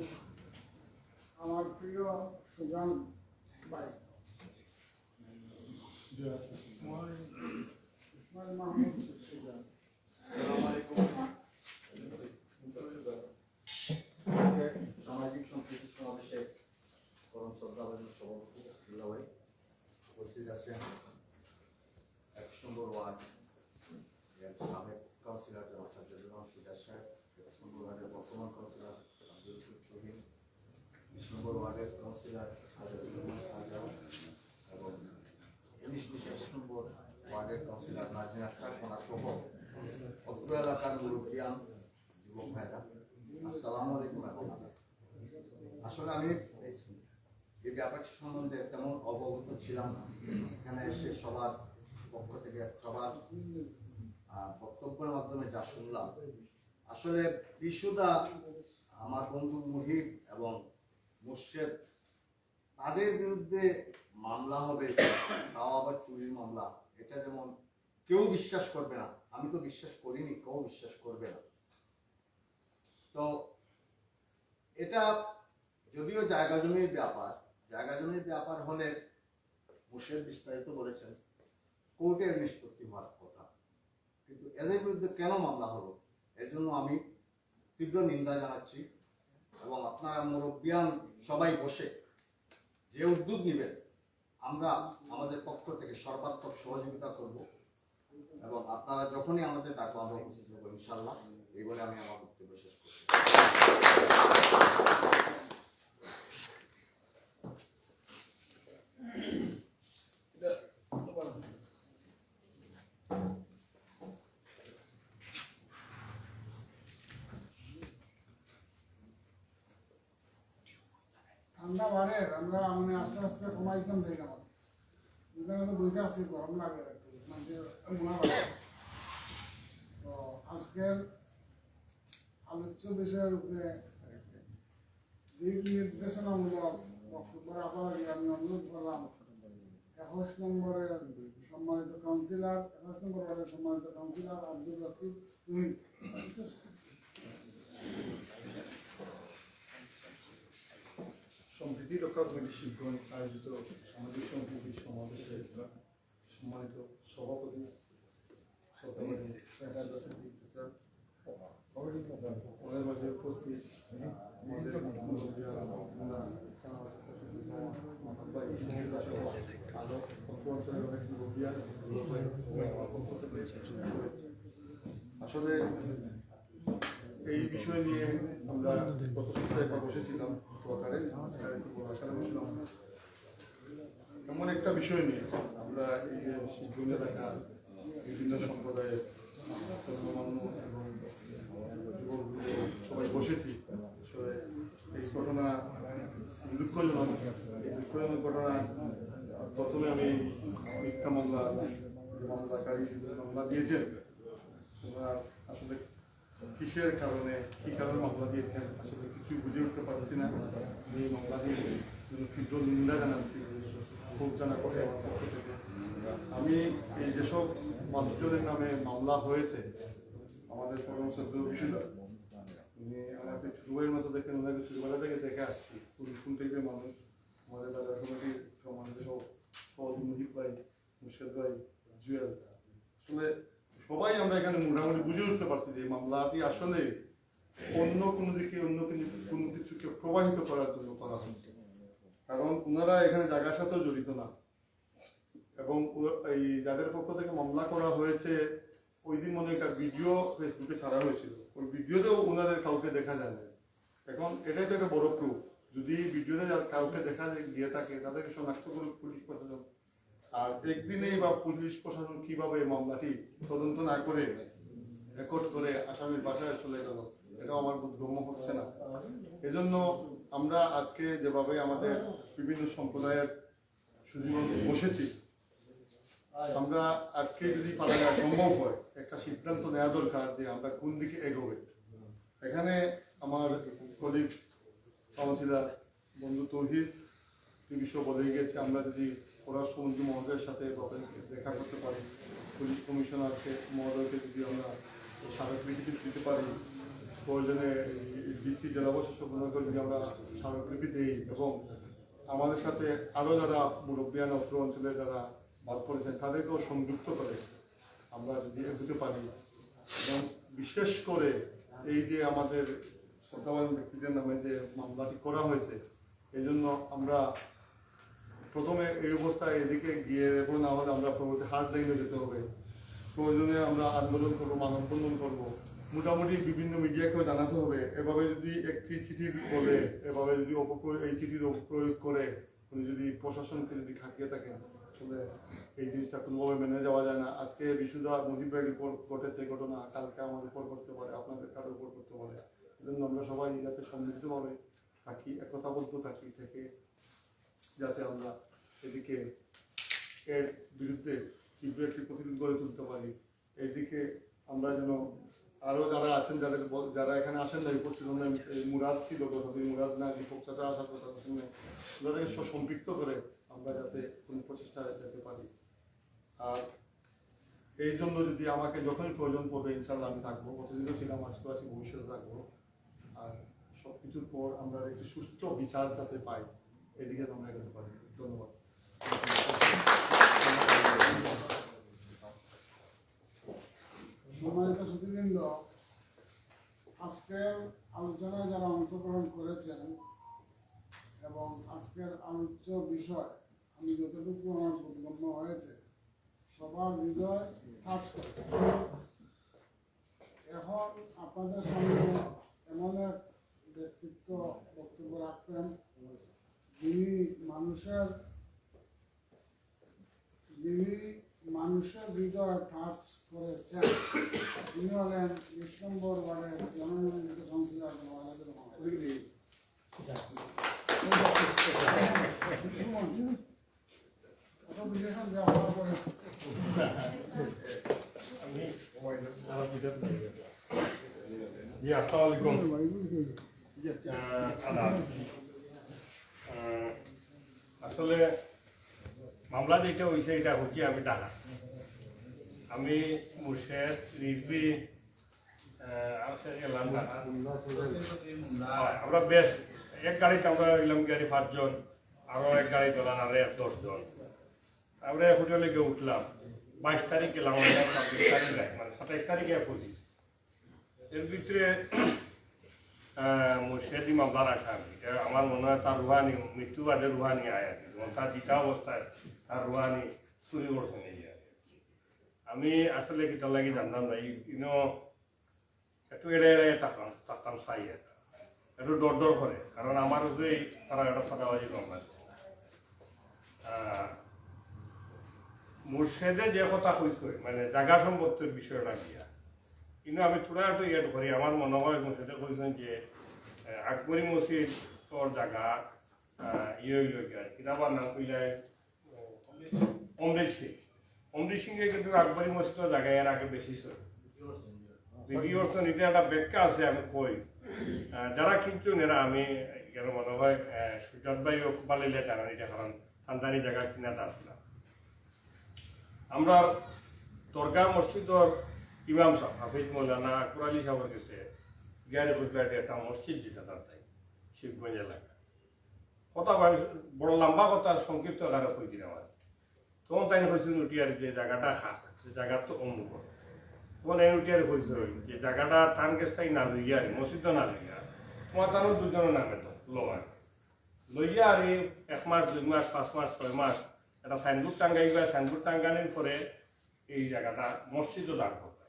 [SPEAKER 2] আমার প্রিয় সুজান ভাই ইসমাইল মাহমুদ সুজান।
[SPEAKER 5] সামাজিক সম্প্রীতি সমাবেশে পরম শ্রদ্ধাভাজন সভাপতি আব্দুল্লাহ ভাই উপস্থিত আছেন 21 নম্বর ওয়ার্ড সাবেক কাউন্সিলর জনাব সাজ্জাদুর রহমান সিরাজ সাহেব, 21 নম্বর ওয়ার্ডের বর্তমান কাউন্সিলর আব্দুল তুহিন, 20 নম্বর ওয়ার্ডের কাউন্সিলর সাজ্জাদুর রহমান আজম এবং 21 নম্বর ওয়ার্ডের কাউন্সিলর নাজনীন আক্তার কোনা সহ অত্র এলাকার মুরব্বিয়ান যুবক ভাইরা, আসসালামু আলাইকুম। আসলে আমি এই ব্যাপারটি সম্বন্ধে তেমন অবগত ছিলাম না। এখানে এসে সবার পক্ষ থেকে সবার বক্তব্যের মাধ্যমে যা শুনলাম, আসলে বিশুদা আমার বন্ধু মুহিব এবং মুর্শেদ তাদের বিরুদ্ধে মামলা হবে, তাও আবার চুরির মামলা, এটা যেমন কেউ বিশ্বাস করবে না, আমি তো বিশ্বাস করিনি, কেউ বিশ্বাস করবে না। তো এটা যদিও জায়গা জমির ব্যাপার হলে মুর্শেদ বিস্তারিত বলেছেন কোর্টের নিষ্পত্তি হওয়ার কথা, কিন্তু এদের বিরুদ্ধে কেন মামলা হলো এর জন্য আমি তীব্র নিন্দা জানাচ্ছি এবং আপনারা মুরব্বিয়ান সবাই বসে যে উদ্যোগ নেবেন আমরা আমাদের পক্ষ থেকে সর্বাত্মক সহযোগিতা করব এবং আপনারা যখনই আমাদের ডাকবো আমরা উপস্থিত হবো ইনশাআল্লাহ। এই বলে আমি আমার বক্তব্য শেষ করছি।
[SPEAKER 2] ঠান্ডা বাড়ে আমরা মানে আস্তে আস্তে কমাইতাম যাই না এখানে তো বইতে আসছি গরম লাগে একটু মানে গুণা বাড়ে। তো আজকের আলোচ্য বিষয়ের উপরে দিক নির্দেশনামূলক বক্তব্য রাখার আগে আমি অনুরোধ করলাম 21 নম্বরের সম্মানিত কাউন্সিলর 21 নম্বর ওয়ার্ডের সম্মানিত কাউন্সিলর আব্দুল লতিফ তুহিন।
[SPEAKER 8] সম্প্রীতি রক্ষা কমিটির শিবগঞ্জ আয়োজিত সামাজিক সম্প্রীতি সমাবেশে সম্মানিত সভাপতি ওনার মাঝে উপস্থিত আমাদের আসলে এই বিষয় নিয়ে আমরা গত সপ্তাহে একবার বসেছিলাম এমন একটা বিষয় নিয়ে আমরা এই যে শিবগঞ্জ এলাকার বিভিন্ন সম্প্রদায়ের ধর্মমান্য এবং যুবকগুলো সবাই বসেছি। আসলে এই ঘটনা দুঃখজনক, এই দুঃখজনক ঘটনা প্রথমে আমি মিথ্যা মামলাকারী মামলা দিয়েছেন, ওরা আসলে কিসের কারণে কি কারণে মামলা দিয়েছেন আসলে কিছু বুঝে উঠতে পারছি না। এই মামলা দিয়ে তীব্র নিন্দা জানাচ্ছি খুব জানা করে আমার পক্ষ থেকে। আমি এই যেসব মানুষজনের নামে মামলা হয়েছে, আমাদের পরম শ্রদ্ধেয় বিশুদা উনি আমাকে ছোট ভাইয়ের মতো দেখেন, ওনাকে ছোটবেলা থেকে দেখে আসছি কোন টাইপের মানুষ। আমাদের বাজার কমিটির সম্মানিত সভাপতি মুজিব ভাই, মুর্শেদ ভাই, জুয়েল, আসলে সবাই আমরা এখানে মোটামুটি বুঝে উঠতে পারছি যে মামলাটি আসলে অন্য কোনো দিকে অন্য কোনো কিছুকে প্রবাহিত করার জন্য করা হচ্ছে, কারণ ওনারা এখানে জায়গার সাথেও জড়িত না। এবং এই যাদের পক্ষ থেকে মামলা করা হয়েছে ওই দিন মনে একটা ভিডিও ফেসবুকে ছাড়া হয়েছিল, ওই ভিডিওতেও ওনাদের কাউকে দেখা যায় না। এখন এটাই তো একটা বড় প্রুফ, যদি ভিডিওতে কাউকে দেখা গিয়ে থাকে তাদেরকে শনাক্ত করুক পুলিশ প্রশাসন, আর একদিনেই বা পুলিশ প্রশাসন কিভাবে মামলাটি তদন্ত না করে রেকর্ড করে আসামির বাসায় চলে গেল, এটা আমার বোধগম্য হচ্ছে না। এজন্য আমরা আজকে যেভাবে আমাদের বিভিন্ন সম্প্রদায়ের সুজীবন বসেছি, আমরা আজকে যদি পারা যায় সম্ভব হয় একটা সিদ্ধান্ত নেওয়া দরকার যে আমরা কোন দিকে এগোবে। এখানে আমার কলিগ কাউন্সিলর বন্ধু তৌহিদ এই বিষয়ে বলে গেছে, আমরা যদি পররাষ্ট্রমন্ত্রী মহোদয়ের সাথে দেখা করতে পারি, পুলিশ কমিশনারকে মহোদয়কে যদি আমরা স্মারকলিপি দিতে পারি, প্রয়োজনে ডিসি জেলা প্রশাসককে যদি আমরা স্মারকলিপি দিই, এবং আমাদের সাথে আরও যারা মুরব্বিয়ান অত্র অঞ্চলে যারা বাদ পড়েছেন তাদেরকেও সংযুক্ত করে আমরা যদি এগোতে পারি, এবং বিশেষ করে এই যে আমাদের শ্রদ্ধাবান ব্যক্তিদের নামে যে মামলাটি করা হয়েছে, এই জন্য আমরা প্রথমে এই অবস্থায় এদিকে গিয়ে এরপর না হলে আমরা পরবর্তী হার্ড লাইনে যেতে হবে। প্রয়োজনে আমরা আন্দোলন করবো, মানববন্ধন করবো, মোটামুটি বিভিন্ন মিডিয়াকেও জানাতে হবে। এভাবে যদি একটি চিঠি বলে, এভাবে যদি এই চিঠির অপপ্রয়োগ করে উনি যদি প্রশাসনকে যদি খাটিয়ে থাকেন, আসলে এই জিনিসটা কোনোভাবে মেনে যাওয়া যায় না। আজকে বিশুদ্ধা মুজিব ভাইয়ের উপর ঘটেছে ঘটনা, কালকে আমার উপর করতে পারে, আপনাদের কারোর উপর করতে পারে। এজন্য আমরা সবাই যাতে সমৃদ্ধভাবে থাকি, একতাবদ্ধ থাকি, থেকে যাতে আমরা এদিকে এর বিরুদ্ধে তীব্র একটি প্রতিরোধ গড়ে তুলতে পারি। এইদিকে আমরা যেন আরও যারা আছেন, যারা এখানে আসেন না, উপস্থিত মুরাদ ছিল, মুরাদ না দীপক চাচা আসার কথা, তাদেরকে সম্পৃক্ত করে আমরা যাতে কোনো প্রচেষ্টা যেতে পারি। আর এই জন্য যদি আমাকে যখনই প্রয়োজন পড়বে ইনশাল্লাহ আমি থাকবো, প্রতিদিনও ছিলাম, আজকে আছি, ভবিষ্যতে থাকবো। আর সবকিছুর পর আমরা একটি সুস্থ বিচার যাতে পাই, এদিকে আমরা এগোতে পারি। ধন্যবাদ।
[SPEAKER 2] সম্মানিত সুধীবৃন্দ, আজকের আলোচনায় যারা অংশগ্রহণ করেছেন এবং আজকের আলোচ্য বিষয় আমি যতটুকু আমার বোধগম্য হয়েছে, সবার হৃদয় কাজ করছে। এখন আপনাদের সামনে এমন এক ব্যক্তিত্ব বক্তব্য রাখবেন যিনি মানুষের হৃদয় টাচ করেছেন। তিনি হলেন ২০ নম্বর ওয়ার্ডের জনমনোনীত কাউন্সিলর ওয়াহিদুর রহমান।
[SPEAKER 9] আসলে মামলা যেটা হয়েছে এটা হচ্ছে আমি টাকা, আমি মুর্শেদ রিজবি এলাম টাকা। আমরা বেশ এক গাড়িতে আমরা এলাম গাড়ি 5 জন, আরো এক গাড়ি চলান আরো 10 জন। আমরা হোটেলে গিয়ে উঠলাম, 22 তারিখ গেলাম, 26 তারিখ মানে 27 তারিখে পৌঁছি। এর ভিতরে মুর্শেদি মামলার আসামি, আমার মনে হয় তার রুহানি মৃত্যুবাদে রুহানি আয় আর কি, তার জিতা অবস্থায় তার রুহানি চুরি করছেন। এই আমি আসলে কি তার লাগে জানতাম না, একটু এড়ে থাকতাম চাই, একটু দর করে, কারণ আমার উপরেই তারা একটা সাদাবাজি মামলা। মুর্শেদে যে কথা কইছে মানে জায়গা সম্পত্তির বিষয়টা গিয়া, কিন্তু আমি ছোড়া একটু ইয়ে করি, আমার মনে হয় মুর্শেদে কইছেন যে আকবরী মসজিদ তোর জায়গা ইয়ে হইল গিয়া, কিতাবার নাম কইলে অমৃত সিং। অমৃত সিংয়ে কিন্তু আকবরী মসজিদের জায়গায় এর আগে বেশি ছিল। বিধি অর্চন এটা একটা ব্যাখ্যা আছে, আমি কই যারা কিনছেন এরা, আমি কেন মনে হয় সুজাত ভাই বালিলে জানান এটা, কারণ তান্তানি জায়গা কিনাতে আসলাম। আমরা দরগা মসজিদর ইমাম সাহেব হাফিজ মৌলানা আকবর আলী সাহেবের কাছে জ্ঞানী বুঝলাটি একটা মসজিদ যেটা তার তাই শিবগঞ্জ এলাকা কথা বড় লম্বা কথা সংক্ষিপ্ত আকারে কই দিন আমার। তখন তাই হয়েছিল উঠিয়ার যে জায়গাটা খা, সে জায়গা তো অমুক, তখন এই উঠিয়ার হয়েছিল যে জায়গাটা টান গেছ তাই না লইয়া আর মসজিদ না লইয়া, তোমার তারও দুজনের নামে তো লোয়ার লইয়া আর 1 মাস 2 মাস 5 মাস 6 মাস একটা সাইনবোর্ড টাঙ্গাইবা, সাইনবোর্ড টাঙ্গানোর পরে এই জায়গাটা মসজিদও দান করবে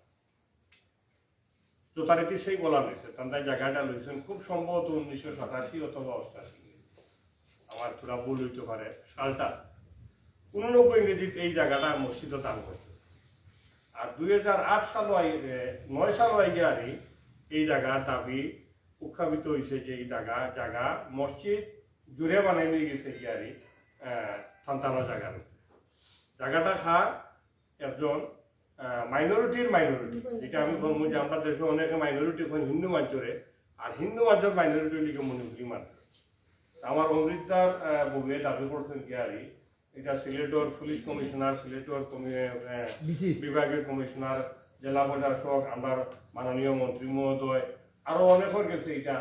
[SPEAKER 9] যথারীতি সেই বলা হয়েছে। তাই জায়গাটা লইছেন খুব সম্ভবত 1987 অথবা 88, আমার পুরা ভুল হইতে পারে সালটা, 89 ইংরেজিতে এই জায়গাটা মসজিদও দান করছে। আর 2008 সাল 9 সাল আগে আর এই জায়গার দাবি উত্থাপিত হয়েছে যে এই জায়গা মসজিদ জুড়ে বানাই নিয়ে গেছে কি আর সন্তানের জায়গাটা খা একজন মাইনরিটি, যেটা আমি বলবো যে আমরা দেশে অনেকে মাইনরিটি হিন্দু মাঞ্চরে আর হিন্দু মানুষের মাইনরিটি লিগে মণিপুরি মানুষ। আমার অমৃতদার বউয়ে দাবি করছেন কি আরই এটা সিলেটর পুলিশ কমিশনার, সিলেটর বিভাগীয় কমিশনার, জেলা প্রশাসক, আমার মাননীয় মন্ত্রী মহোদয় আরো অনেকের গেছে এটা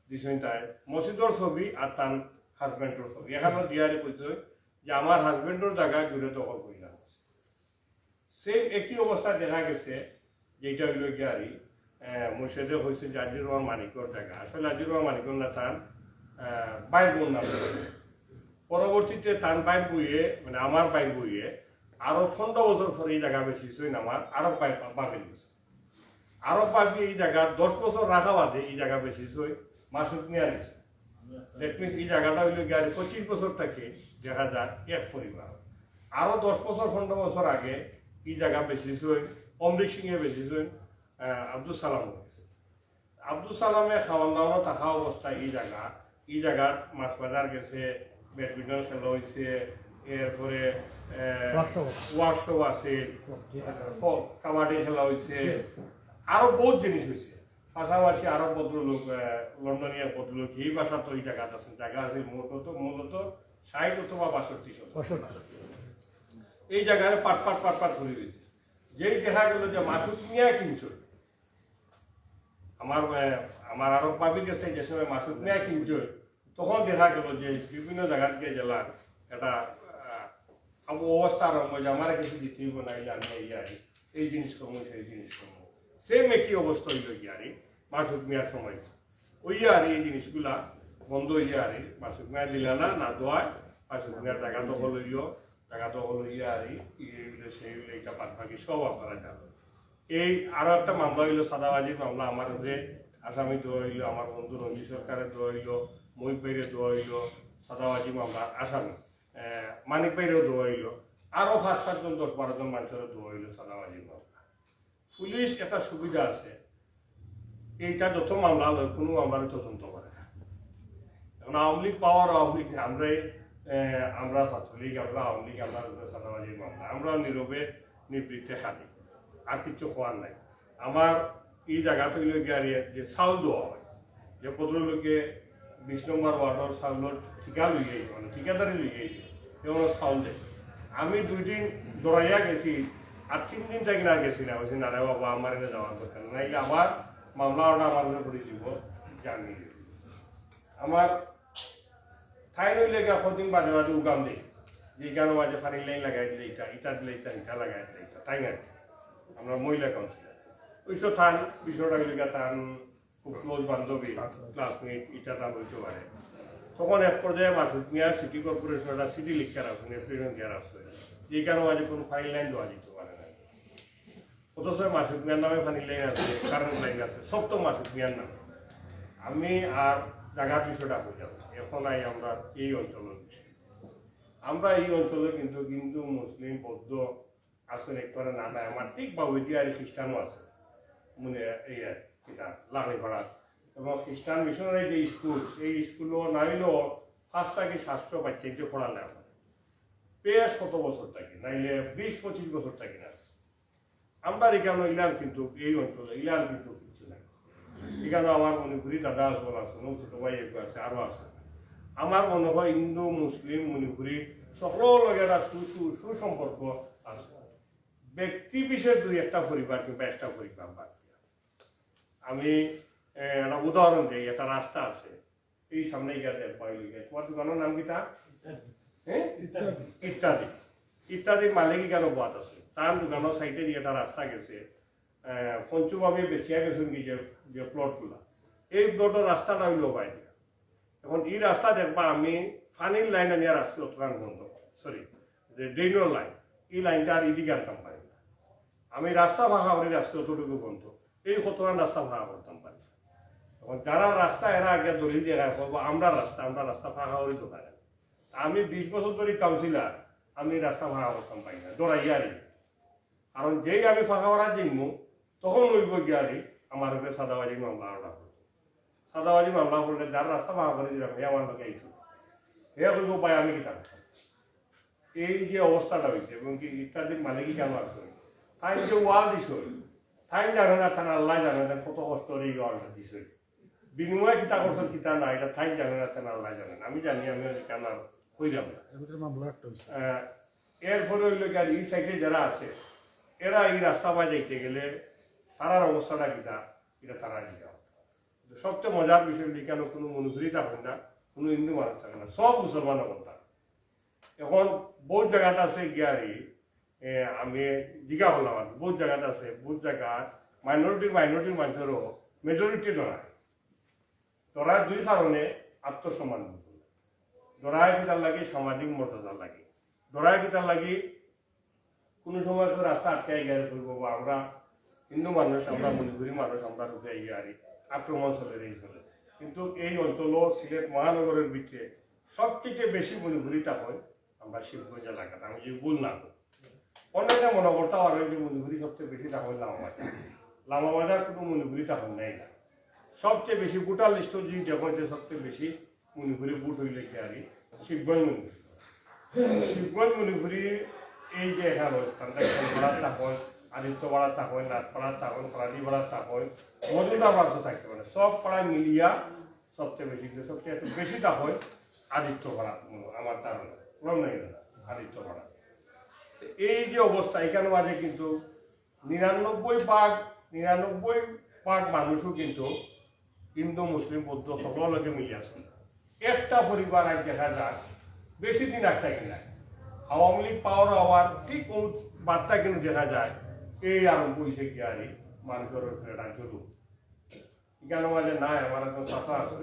[SPEAKER 9] দিছেন। তাই মসজিদর ছবি আর তার হাজবেন্ডর ছবি এখানে দিয়ারে কইছে যে আমার হাজবেন্ডর জায়গা জুড়ে দখল করিলাম। সেম একই অবস্থা দেখা গেছে যেটা হইল গিয়ারি মুর্শিদে হয়েছে যে আজির রহমান মানিকর জায়গা। আসলে আজির রহমান মানিকর না তার বাইর বোন নাম। পরবর্তীতে তার বাইর বইয়ে মানে আমার বাইর বইয়ে আরো 15 বছর পরে এই জায়গা বেশি আমার আরব বাইর বাপে গেছে। আরব বাপি এই জায়গা 10 বছর রাখা বাদে এই জায়গা বেশি মাসুদ নিয়ে গেছে। দ্যাট মিনস এই জায়গাটা হইল গিয়ে 25 বছর থেকে দেখা যায় এক পরিবার। আরো 10 বছর 15 বছর আগে এই জায়গা বেশি অমৃত সিংহে বেশি আব্দুল সালাম হয়েছে। আব্দুল সালামে খাওয়ান দাওয়ানো থাকা অবস্থায় এই জায়গার মাছ বাজার গেছে, ব্যাডমিন্টন খেলা হয়েছে, এরপরে ওয়ার্কশপ আছে, কাবাডি খেলা হয়েছে, আরো বহুত জিনিস হয়েছে। পাশাপাশি আরো ভদ্রলোক লন্ডনিয়া ভদ্রলোক এই বাসা তো এই জায়গাতে আছে, জায়গা আছে মূলত 60 অথবা 62 এই জায়গায় পাট ঘুরে গেছে। যেই দেখা গেল যে মাসুদ মিয়া কিনছো আমার আরব পাবির কাছে যে সময় মাসুদ মিয়া কিনছো তখন দেখা গেল যে বিভিন্ন জায়গা থেকে জেলার একটা অবস্থা আরম্ভ হয়েছে আমার কিছু দিতে হইব না আমি এই জিনিস করবো সেই জিনিস করবো। সেম একই অবস্থা হইল গিয়ারি মাসুদ মিয়ার সময় ওই আর এই জিনিসগুলা বন্ধ হইয়া আর মাসুদ মিয়া দিলে না দোয়ায় মাসুদ মিয়ার জায়গা দখল হইল, জায়গা দখল হইয়া আর সেই এইটা পাটপাকি সব আপনারা জানেন। এই আরো একটা মামলা হইল সাদাবাজির মামলা। আমার যে আসামি দেওয়া হইল, আমার বন্ধু রঞ্জিত সরকারের দেওয়া হইল, মহিত বাইরে দেওয়া হইল সাদাবাজি মামলার আসামি, মানিক বাইরেও দেওয়া হইল, আরো 5-7 জন 10-12 জন মানুষেরও দেওয়া হইল সাদাবাজির মামলা। পুলিশ একটা সুবিধা আছে, এইটা যত মামলা হলো কোনো মামলার তদন্ত করে না। এখন আওয়ামী লীগ পাওয়ার আওয়ামী লীগ আমরা ছাত্রলীগ আমরা আওয়ামী লীগ আমরা সাদাবাজির মামলা আমরা নীরবে নিবৃত্তে খালি, আর কিছু হওয়ার নাই। আমার এই জায়গা থেকে যে চাউল দেওয়া হয়, যে ভদ্রলোকে 20 নম্বর ওয়ার্ডর চাউলের ঠিকা লই গেছে, মানে ঠিকাদারি লই গেছে, কেউ চাউল দেয়। আমি 2 দিন দৌড়াইয়া গেছি, আর 3 দিন থেকে না গেছি না, বলছি না রে বাবা আমার এনে যাওয়ার দরকার নাইলে আমার মামলা ওটা আমার উপরে দিব জানিয়ে দিব। আমার ঠাই নইলে কদিন বাজে উগাম দিই যে কেন বাজে পানি লাইন লাগাই দিলে ইটা দিলে ইটা লাগাই দিলে ইটা, তাই না? আমরা মহিলা কাউন্সিলার ওইসব থান বিষয়টা লেগে টান খুব ক্লোজ বান্ধবী ক্লাসমেট ইটা টান হইতে পারে। তখন এক পর্যায়ে মাসুদ মিয়া সিটি কর্পোরেশন একটা সিটি লিখার আছে, প্রেসিডেন্ট দেওয়ার আছে, যে কেন বাজে কোনো ফাইন লাইন দেওয়া যেতে পারে না। অথচ মাসুদ মিয়ার নামে পানি লাইন আছে, কারেন্ট লাইন আছে, সব তো মাসুদ মিয়ার নামে। আমি আর জায়গার বিষয়টা হয়ে যাবো এখন আমরা এই অঞ্চলের বিষয়। আমরা এই অঞ্চলে কিন্তু হিন্দু মুসলিম বৌদ্ধ আছেন একবারে না নাই, আমার ঠিক বা ঐতিহারি খ্রিস্টানও আছে মানে এই এটা লাগাইপাড়া। এবং খ্রিস্টান মিশনারি যে স্কুল, এই স্কুলও নাইলেও 5 থেকে 700 বাচ্চা এতে পড়ালে আমার বেশ 100 বছর থাকি, নাইলে 20-25 বছর থাকি না। আমরা এখানে ইলান কিন্তু এই অঞ্চলে ইলান কিন্তু কিছু নাই। এখানে আমার মণিপুরি দাদা আসল আছে, ছোট ভাই একটু আছে, আরো আছে। আমার মনে হয় হিন্দু মুসলিম মণিপুরি সকল একটা সুসম্পর্ক আছে। ব্যক্তি বিশেষ 2-1টা পরিবার কিংবা একটা পরিবার বাদ দিয়া আমি একটা উদাহরণ দিই। একটা রাস্তা আছে এই সামনে গেছে, তোমার দোকানের নাম কি তা? হ্যাঁ, ইত্যাদি ইত্যাদির মালিকই কেন বাদ আছে। তার দোকানের সাইডে দিয়ে একটা রাস্তা গেছে, পঞ্চভাবে বেশিয়া গেছেন কি যে প্লটগুলা, এই প্লটের রাস্তাটা হইল বাইরে। এখন এই রাস্তা দেখবা আমি পানির লাইন আনিয়া রাস্তা অতখান বন্ধ, সরি যে ড্রেনের লাইন, এই লাইনটা আর এদিকে আনতাম পারি না। আমি রাস্তা ভাঙা করে রাস্তা অতটুকু বন্ধ, এই কতখান রাস্তা ভাঙা করতাম পারি না। এখন যারা রাস্তা এরা আগে দলিল দিয়ে করবো আমরা রাস্তা ফাঁকা করে দোকানে। আমি 20 বছর ধরে কাউন্সিলার, আমি রাস্তা ভাঙা করতাম পারি না, দৌড়াইয়ারি। কারণ যেই আমি ফাঁকা করা জিমু তখন ওই গিয়ারি আমার উপরে সাদাবাজি মামলা ওটা করতো। সাদাবাজি মামলা করলে যার রাস্তা ভাঙা করে দিলাম হে আমার লোকে এইটু হে করব পাই আমি কি থাকতাম। এই যে অবস্থাটা হয়েছে এবং কি ইত্যাদির মালিকই কেন আছে তাই যে ওয়াল দিছ তাই জানে না, তার আল্লাহ জানে না কত কষ্ট এই ওয়ালটা দিছে। বিনিময়ে কিতা করছেন কিতা না এটা ঠাই জানেন আছেন আল্লাহ জানেন, আমি জানি আমি কেন কইলাম না। এরপরে হইল কি আর এই সাইডে যারা আছে এরা এই রাস্তা বাই যাইতে গেলে তারার অবস্থাটা কিতা এটা তারা দিতে হবে। সবচেয়ে মজার বিষয় হল কেন কোনো মনুভূরি থাকেন না, কোনো হিন্দু মানুষ থাকে না, সব মুসলমানও কথা। এখন বহুত জায়গাতে আছে গিয়ারি আমি জিজ্ঞা করলাম আর বহুত জায়গাতে আছে, বহুত জায়গাত মাইনরিটির মানুষেরও মেজরিটি নয়। তোরা দুই কারণে আত্মসম্মান ধরায় কিতার লাগে সামাজিক মর্যাদার লাগে, ধরায় কিতার লাগে কোনো সময় তো রাস্তা আটকাই গেলে করবো বা আমরা হিন্দু মানুষ আমরা মণিপুরি মানুষ আমরা রুখে গিয়ে আক্রমণ চলে এই চলে। কিন্তু এই অঞ্চল সিলেট মহানগরের ভিতরে সবথেকে বেশি মণিপুরিটা হয় আমরা শিবগঞ্জ এলাকাতে, আমি যদি ভুল না করি। অনেকে মনে করতে পারে যে মণিপুরি সবচেয়ে বেশি তা হয় লামাবাজার কোনো মণিপুরি তা হয় নাই না। সবচেয়ে বেশি ভোটার লিস্ট যদি দেখো যে সবচেয়ে বেশি মণিপুরি ভোট হইলে কি আর শিবগঞ্জ মণিপুরি। শিবগঞ্জ মণিপুরি এই যে এখানে ভাড়ার থাকন, আদিত্য ভাড়ার থাকন, নাথপাড়ার থাকন, প্রাণী ভাড়ার থাকন, মজুদা ভাড়া থাকতে পারে সব পাড়ায় মিলিয়া সবচেয়ে বেশিটা হয় আদিত্য ভাড়া। আমার ধারণা নাই আদিত্য ভাড়া। এই যে অবস্থা এখানে মাঝে কিন্তু 99% মানুষও কিন্তু হিন্দু মুসলিম বৌদ্ধ সকলকে মিলে আছে। একটা পরিবার আজ দেখা যায় বেশি দিন একটা কিনা আওয়ামী লীগ পাওয়ার হওয়ার ঠিক বার্তা কিন্তু দেখা যায় এই আরম্ভ হয়েছে কি আর মানুষের রাজ্য এখানে মাঝে নাই আমার একজন চাষা আছে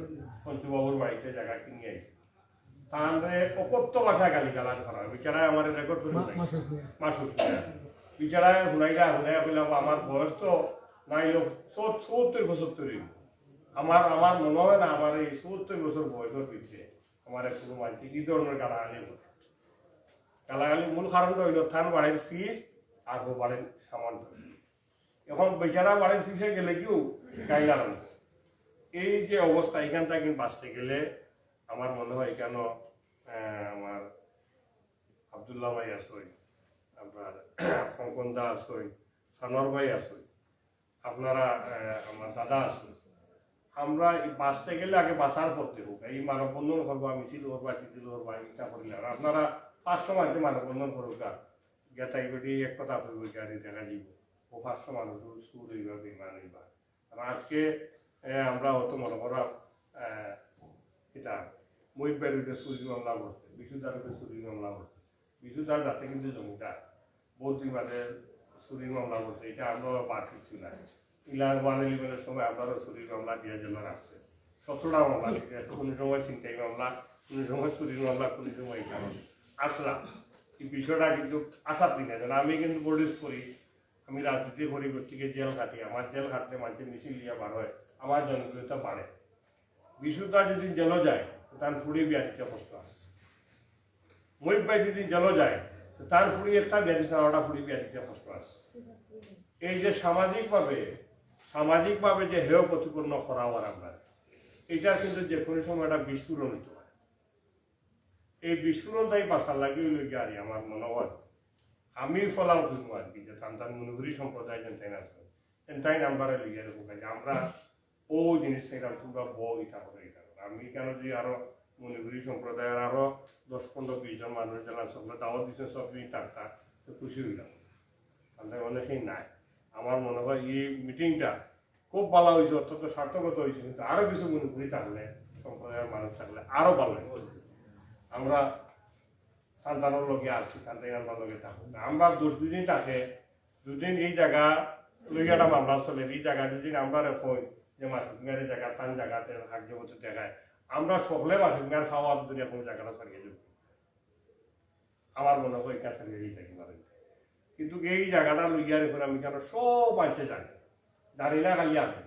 [SPEAKER 9] পঞ্চুবাবুর বাড়িতে জায়গা কিনে আইছে তাহলে অকথ্য ভাষায় গালি গালাজ করা হয়। বিচারায় আমার রেকর্ড করে মাসুদ বিচারায় হুনাইয়া পেলাম আমার বয়স তো নাই 70-75 আমার মনে হয় না আমার এই 70 বছর বয়সের পিছিয়ে আমার কোনো মানুষ এই ধরনের গালাগালি মূল কারণটা হইল থান বাড়ির ফিস আর বাড়ির সামান। এখন বেচারা বাড়ির ফিসে গেলে কেউ গাইলাম এই যে অবস্থা এখান থেকে বাঁচতে গেলে আমার মনে হয় কেন আমার আব্দুল্লাহ ভাই আসই, আপনার শঙ্কন্দা আসই, সানোয়ার ভাই আসই, আপনারা আমার দাদা আসই, আমরা বাঁচতে গেলে আগে বাঁচার পড়তে হোক। এই মানববন্ধন করবা, মিছিল করবা, টিছিল করবা, এটা করলে আর আপনারা 500 মানুষ মানববন্ধন করুক গেতাই বেটি এক কথা করবো গাড়ি দেখা দিব ও 500 মানুষ সুর হইবা বিমান হইবা। আর আজকে আমরা হয়তো মনে করা এটা মহিবাইয়ের উঠে চুরি মামলা করছে, বিশুদ্ধার উঠে চুরি মামলা করছে, বিশুদ্ধার যাতে কিন্তু জমিদার বহুত বাদে চুরি মামলা করছে, এটা আমরা বাদ কিছু না। 11/11 সময় আপনারও চুরির মামলা দিয়ে জন্য রাখছে 17টা মামলা, কোনো সময় ছিনতাই মামলা, কোনো সময় চুরির মামলা, কোনো সময় এটা আসলাম। এই বিষয়টা কিন্তু আসার দিন আছে। আমি কিন্তু বলিস করি, আমি রাজনীতি করি থেকে জেল কাটি, আমার জেল কাটলে মানুষের মিছিল দিয়ে বার হয়, আমার জনপ্রিয়তা বাড়ে। বিশুদ্ধা যদি জেল যায় তার ফুড়ি বিয়া দিতে কষ্ট আছে, মহিব ভাই যদি জেল যায় তার ফুড়ি একটা বিয়া দিতে 9টা ফুড়ি বিয়া দিতে কষ্ট আছে। এই যে সামাজিকভাবে যে হেয় প্রতিপন্ন করা হওয়ার আপনার এটা কিন্তু যে কোনো সময় একটা বিস্ফোরণ হতে পারে। এই বিস্ফোরণটাই বাঁচার লাগে হইল গিয়ে আমার মনে হয় আমি ফলাম খুঁজবো আর কি যে তান্তান মনুভূরি সম্প্রদায় যেন তাই আছে তাই নাম্বারে লিখে দেবো কাজে আমরা ও জিনিস এটা পুরো এটা করে এটা করে। আমি কেন যে আরো মনুভূরি সম্প্রদায়ের আরো 10-15-20 জন মানুষ যারা সকলে দাওয়াত দিচ্ছে সব টাকা তো খুশি হইলাম। তাহলে অনেকেই নাই। আমার মনে হয় এই মিটিংটা খুব ভালো হয়েছে, অত্যন্ত সার্থকতা হয়েছে, কিন্তু আরো কিছু মনুভূরি থাকলে সম্প্রদায়ের মানুষ থাকলে আরো ভালো হয়েছে। আমরা সন্তানের লগে আসছি, সন্তানের লগে থাকবো আমরা 2 দিন থাকে 2 দিন এই জায়গা লইয়াটা মামলা চলে এই জায়গা 2 দিন আমরা কই যে মাসুমিয়ারের জায়গা তান জায়গাতে কার্যবতী দেখায় আমরা সকলে মাসুমিয়ার খাওয়া দুনিয়া কোনো জায়গাটা ছাড়িয়ে যাব। আমার মনে হয় এটা ছাড়িয়ে থাকি পারে, কিন্তু এই জায়গাটা লইয়ার এখন আমি কেন সব আনতে জানি দাঁড়িয়ে খালি আসে।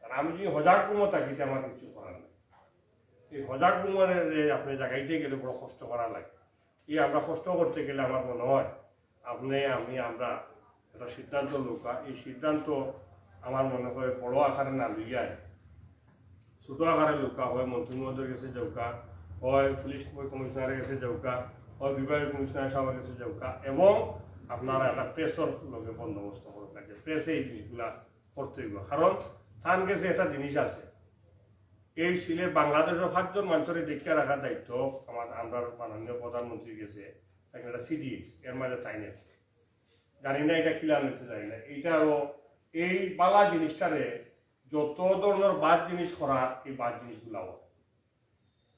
[SPEAKER 9] আর আমি যদি হজার কুমো থাকি আমার কিছু করার নেই। এই হজার কুমোরে আপনি জায়গাইতে গেলে বড় কষ্ট করা লাগে। এই আমরা কষ্ট করতে গেলে আমার মনে হয় আমরা একটা সিদ্ধান্ত লোকা, এই সিদ্ধান্ত আমার মনে হয় বড় আকারে না লইয়ায় ছোট আকারে লোকা হয় মন্ত্রী মহোদয়ের কাছে যাওকা, হয় পুলিশ কমিশনারের কাছে যাওকা, হয় বিভাগীয় কমিশনার সাহেবের কাছে যাওকা, এবং আপনারা একটা প্রেসর লোকে বন্দোবস্ত করতে লাগে। প্রেসে এই জিনিসগুলা করতে হইব, কারণ থান গেছে একটা জিনিস আছে এই সিলেট বাংলাদেশের 5 জন মানুষের দেখিয়া রাখার দায়িত্ব আমরা মাননীয় প্রধানমন্ত্রী গেছে তাকে একটা সিডি এর মাঝে তাই নেই জানি না এটা কিলার নিতে জানি না এইটারও এই বালা জিনিসটারে যত ধরনের বাদ জিনিস করা এই বাদ জিনিসগুলাও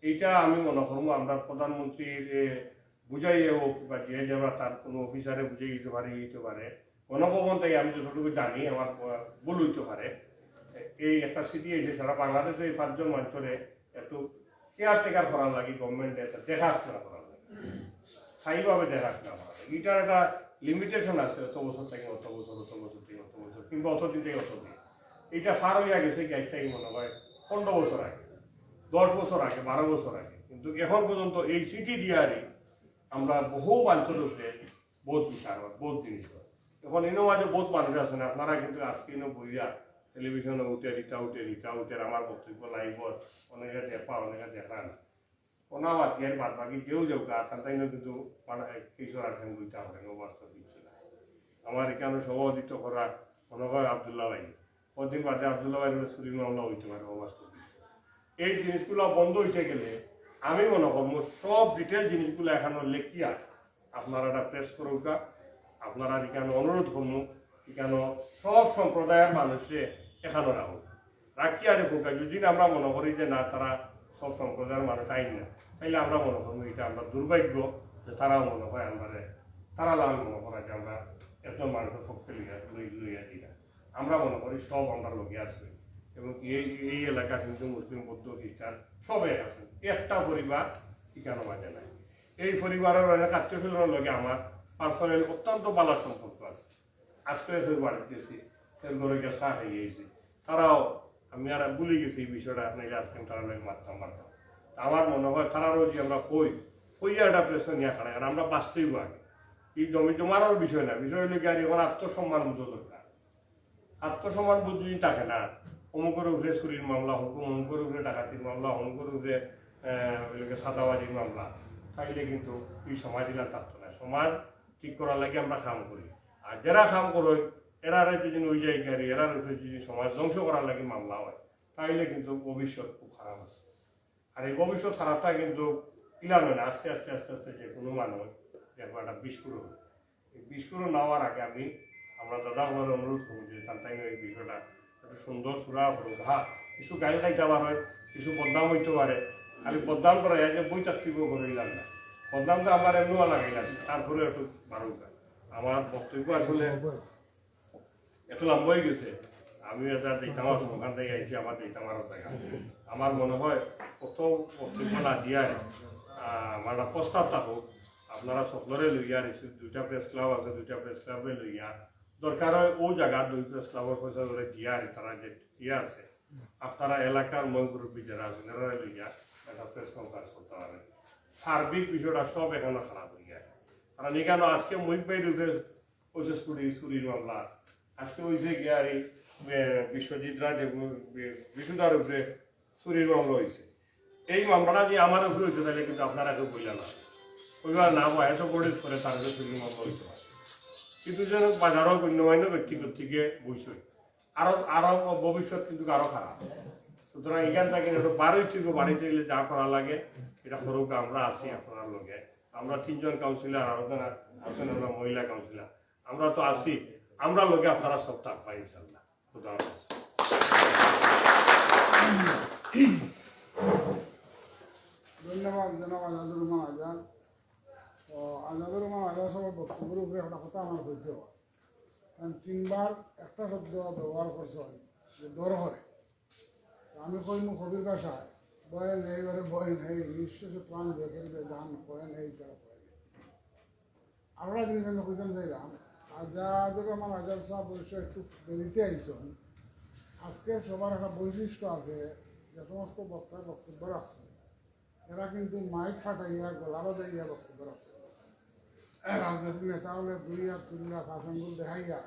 [SPEAKER 9] এইটা আমি মনে করবো আমরা প্রধানমন্ত্রীর বুঝাইয়ে হোক বা যে যারা তার কোনো অফিসারে বুঝিয়ে দিতে পারে গণভবন থেকে আমি যতটুকু জানি আমার ভুল হইতে পারে এই একটা সিটি এসে সারা বাংলাদেশে এই 5 জন মানুষরে একটু কেয়ারটেকার করার লাগে গভর্নমেন্টে একটা দেখাশোনা করার লাগে স্থায়ীভাবে দেখাশোনা করা লাগে এটার একটা লিমিটেশন আছে অত বছর থেকে অত বছর থেকে অত বছর কিংবা অতদিন থেকে অতদিন এটা পার হইয়া গেছে গ্যাসটাই মনে হয় 15 বছর আগে 10 বছর আগে 12 বছর আগে কিন্তু এখন পর্যন্ত এই সিটি দিয়ারই আমরা বহু মানুষের উপরে বহুত বিচার হয় বহুত জিনিস হয় এখন এনে মাঝে বহুত মানুষ আছেন আপনারা কিন্তু আজকে এনে বইয়া টেলিভিশনে উঠে রিতা উঠে আমার বক্তব্য লাইভ অনেকে দেখা অনেকে দেখা না কোনো বাকি আর বাদ বাকি যেও গা তাই কিন্তু কিশোর আছেন বইটা হবে বাস্তব দিচ্ছে না আমার এখানে সভাপতিত্ব করা মনে হয় আবদুল্লাহ ভাই কদিন বাদে আবদুল্লাহ ভাই চুরি মামলা হইতে পারে অবাস্তব এই জিনিসগুলো বন্ধ হইতে গেলে আমি মনে করবো সব ডিটেল জিনিসগুলো এখানে লেখিয়া আপনারা একটা প্রেস করুকা আপনারা এখানে অনুরোধ করবো এখানে সব সম্প্রদায়ের মানুষে এখানে রাখুক রাখিয়া রেখুকা যদি আমরা মনে করি যে না তারা সব সম্প্রদায়ের মানুষ আইন না তাইলে আমরা মনে করবো এটা আমরা দুর্ভাগ্য যে তারাও মনে হয় আমাদের তারা লাল মনে করা যে আমরা একজন মানুষের পক্ষে লইয়া দিই না আমরা মনে করি সব আমরা লোকে আসবে এবং এই এলাকা হিন্দু মুসলিম বৌদ্ধ খ্রিস্টান সবাই আছেন একটা পরিবার এখানে মাঝে নাই এই পরিবারের অনেক আত্মীয় স্বজনের লগে আমার পার্সোনাল অত্যন্ত ভালো সম্পর্ক আছে আজকে ফের বাড়িতে গেছি ফের ঘরে গিয়ে চা হয়ে গেছি তারাও আমি আর ভুলে গেছি এই বিষয়টা আপনাকে আজকে তারা লাগে মারতাম আমার মনে হয় তারারও যে আমরা কইয়া একটা প্রেশন নিয়ে খাড়াই আর আমরা বাঁচতেই আগে এই জমি জমারও বিষয় না বিষয় হলে কি আর এখন আত্মসম্মান বুঝো দরকার আত্মসম্মান বুঝ যদি থাকে না অমুকের উপরে চুরির মামলা হোক অমুকের উপরে ডাকাতির মামলা অমুকের উপরে সাদাবাজির মামলা তাইলে কিন্তু এই সমাজ দিলা থাকতো না সমাজ ঠিক করার লাগে আমরা কাম করি আর যারা কাম করো এরারে যদি ওই জায়গায় এরার উপরে যদি সমাজ ধ্বংস করার লাগে মামলা হয় তাইলে কিন্তু ভবিষ্যৎ খুব খারাপ আছে আর এই ভবিষ্যৎ খারাপটা কিন্তু কিলার হয় না আস্তে আস্তে আস্তে আস্তে যে কোনো মানুষ দেখবো একটা বিস্ফোরণ এই বিস্ফোরণ নেওয়ার আগে আমরা দাদা বলার অনুরোধ করবো যে তাই এই বিষয়টা একটু সুন্দর সুরা করুক হ্যাঁ কিছু গাইল খাইতে পার হয় কিছু বদনাম হইতে পারে খালি বদনাম করা যায় যে বই চাকরিও করিলাম না বদনাম তো আমার এমনিও লাগাইলাম তারপরে একটু বারুক আমার বক্তব্য আসলে একটু লম্বা হয়ে গেছে আমি এটা দেখতাম ওখান থেকে আইছি আমার দেখতাম আরো জায়গা আমার মনে হয় কত বক্তব্য না দিয়া আমার একটা প্রস্তাব থাকুক আপনারা সকলরে লইয়া দুইটা প্রেস ক্লাব আছে দুইটা প্রেস ক্লাবে লইয়া দরকার হয় ও জায়গা 2 প্রেস ক্লাবের পয়সা ধরে দিয়া তারা যে ইয়ে আছে আপনারা এলাকার মঙ্গুরুপী যারা আছেন এরা লইয়া একটা প্রেস কনফারেন্স করতে পারেন সার্বিক বিষয়টা সব এখানে খারাপ হয়ে যায় কারণ এখানে আজকে মহিব ভাইয়ের উপরে হয়েছে চুরির মামলা আজকে হয়েছে গিয়ারি বিশ্বজিৎ রাজ বিশুদার উপরে চুরির মামলা হয়েছে এই মামলাটা যে আমার উপরে হয়েছে তাহলে কিন্তু আপনারা কেউ বললেন না ওইবার না হয় এত পরিস করে তার উপরে চুরির মামলা হইতে পারে কিন্তু যেন বাজারও গণ্যমান্য ব্যক্তিগত থেকে বইসই আরো ভবিষ্যৎ কিন্তু আরো খারাপ সুতরাং এখান থেকে বাড়িতে গেলে যা করা লাগে এটা করুক আমরা আছি আপনার লগে আমরা 3 জন কাউন্সিলর আরো আছেন আমরা মহিলা কাউন্সিলর আমরা তো আছি আমরা লগে আপনারা সব থাকবা ইনশাল্লাহ খুদা হাফেজ
[SPEAKER 2] ধন্যবাদ জনাব আজাদুর রহমান আজাদ তো আজাদুর রহমান আজাদ সবার বক্তব্যের উপরে একটা কথা আমার বলতে হয় কারণ 3বার একটা শব্দ ব্যবহার করছে যে ডর হয় আমি কইমু কবির ভাষায় বয় নেই ঘরে বয় নেই নিঃশ্বাসে প্রাণ দেখে দান বয় নেই তারা বয় নেই আমরা জিনিস আমি কইতাম চাইলাম আজাদুর রহমান আজাদ সাহেব অবশ্য একটু দেরিতে আইসন আজকে সবার একটা বৈশিষ্ট্য আছে যে সমস্ত বক্তার বক্তব্য রাখছে এরা কিন্তু মাইক ফাটাইয়া গলা বাজাইয়া বক্তব্য রাখছে রাজনৈতিক নেতা হলে 2 আর 3 আর 5 আঙ্গুল দেখাইয়া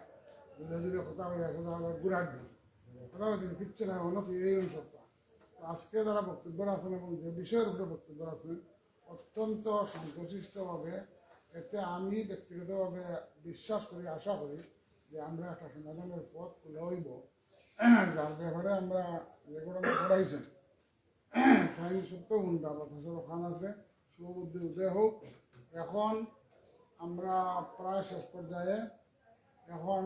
[SPEAKER 2] জুড়ে কথা হইয়া কথা গুড়াট দিন কথা বলছেন কিচ্ছু না অন্য এই সপ্তাহ আজকে যারা বক্তব্য রাখছেন এবং যে বিষয়ের উপরে বক্তব্য রাখছেন অত্যন্ত শান্তশিষ্টভাবে এতে আমি ব্যক্তিগতভাবে বিশ্বাস করি আশা করি যে আমরা একটা সমাধানের পথ খুলে হইব যার ব্যাপারে আমরা যে ঘটনা ঘটাইছেন ঠাই সত্য উন্ডা বাতাসের ওখান আছে শুভবুদ্ধি উদয় হোক। এখন আমরা প্রায় শেষ পর্যায়ে, এখন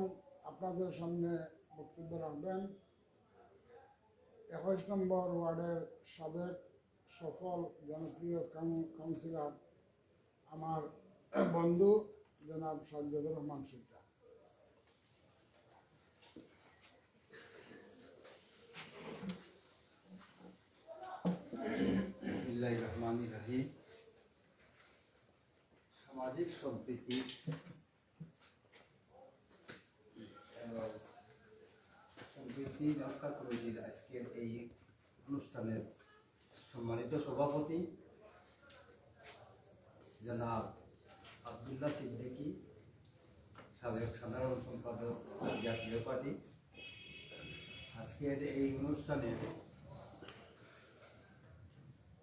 [SPEAKER 2] আপনাদের সামনে বক্তব্য রাখবেন 21 নম্বর ওয়ার্ডের সাবেক সফল জনপ্রিয় কাউন্সিলর আমার বন্ধু জনাব সাজ্জাদুর রহমান সুলতান।
[SPEAKER 10] বিসমিল্লাহির রহমানির রহিম। সামাজিক সম্প্রীতি সম্প্রীতি রক্ষা কমিটির আজকের এই অনুষ্ঠানের সম্মানিত সভাপতি জনাব আব্দুল্লাহ সিদ্দিকী, সাবেক সাধারণ সম্পাদক জাতীয় পার্টি, আজকের এই অনুষ্ঠানে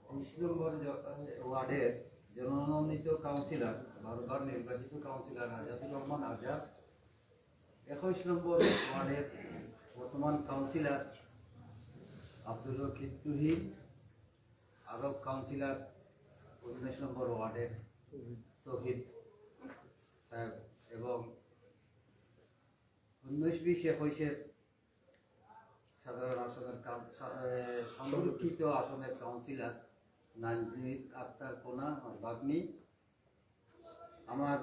[SPEAKER 10] 20 নম্বর ওয়ার্ডের জনমনোনীত কাউন্সিলর, বারবার নির্বাচিত কাউন্সিলর আজাদুর রহমান আজাদ, 21 নম্বর ওয়ার্ডের বর্তমান কাউন্সিলর আব্দুল রকিব তুহিন, আরও কাউন্সিলর 19 নম্বর ওয়ার্ডের তৌহিদ সাহেব এবং 19-20-21 সাধারণ আসনের সংরক্ষিত আসনের কাউন্সিলর নানজিদ আক্তার কোনা, আমার ভাগ্নি, আমার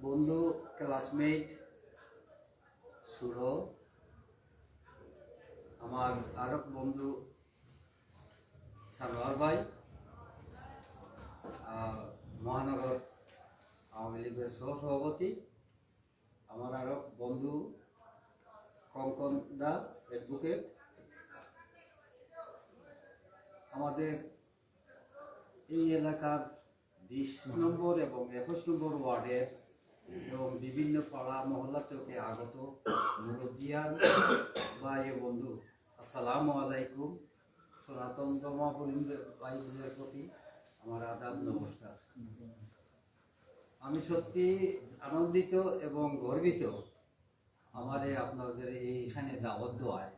[SPEAKER 10] বন্ধু ক্লাসমেট সুরো, আমার আরব বন্ধু সালোয়ার ভাই, মহানগর আওয়ামী লীগের সহসভাপতি, আমার আরব বন্ধু কঙ্কন দা অ্যাডভোকেট, আমাদের এই এলাকার 20 নম্বর এবং 21 নম্বর ওয়ার্ডের এবং বিভিন্ন পাড়া মহল্লা থেকে আগত মুরব্বিয়ান ভাই ও বন্ধু, আসসালামু আলাইকুম। সনাতন ধর্মাবলম্বী ভাই বোনের প্রতি আমার আদাব নমস্কার। আমি সত্যি আনন্দিত এবং গর্বিত আমারে আপনাদের এইখানে দাওয়াত দেওয়ায়,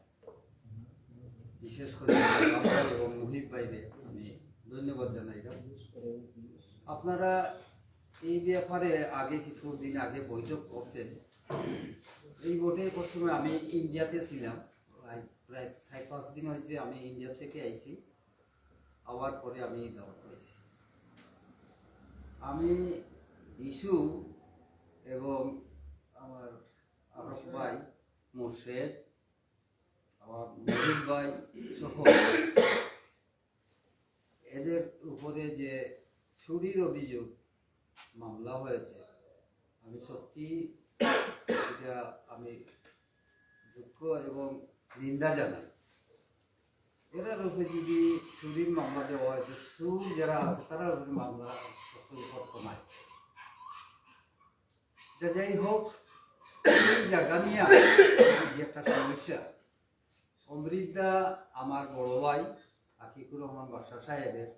[SPEAKER 10] বিশেষ করে এবং মুহিব ভাইরে আমি ধন্যবাদ জানাই। আপনারা এই ব্যাপারে আগে কিছুদিন আগে বৈঠক করছেন। এই বৈঠকের সময় আমি ইন্ডিয়াতে ছিলাম, প্রায় 4-5 দিন হয়েছে আমি ইন্ডিয়া থেকে আইছি, আবার পরে আমি দাওয়াত পাইছি। আমি ইস্যু এবং আমার আরব ভাই মুর্শেদ, আমার মহিব ভাই সহ এদের উপরে যে চুরির অভিযোগ মামলা হয়েছে, আমি সত্যি এটা আমি দুঃখ এবং নিন্দা জানাই। এরার উপরে যদি চুরির মামলা দেওয়া হয়, যে চুর যারা আছে তারা উপরে মামলা করতে নাই। যা যাই হোক, এই জায়গা নিয়ে যে একটা সমস্যা, অমৃতদা আমার বড় ভাই আকিকুর রহমান বাদশা সাহেবের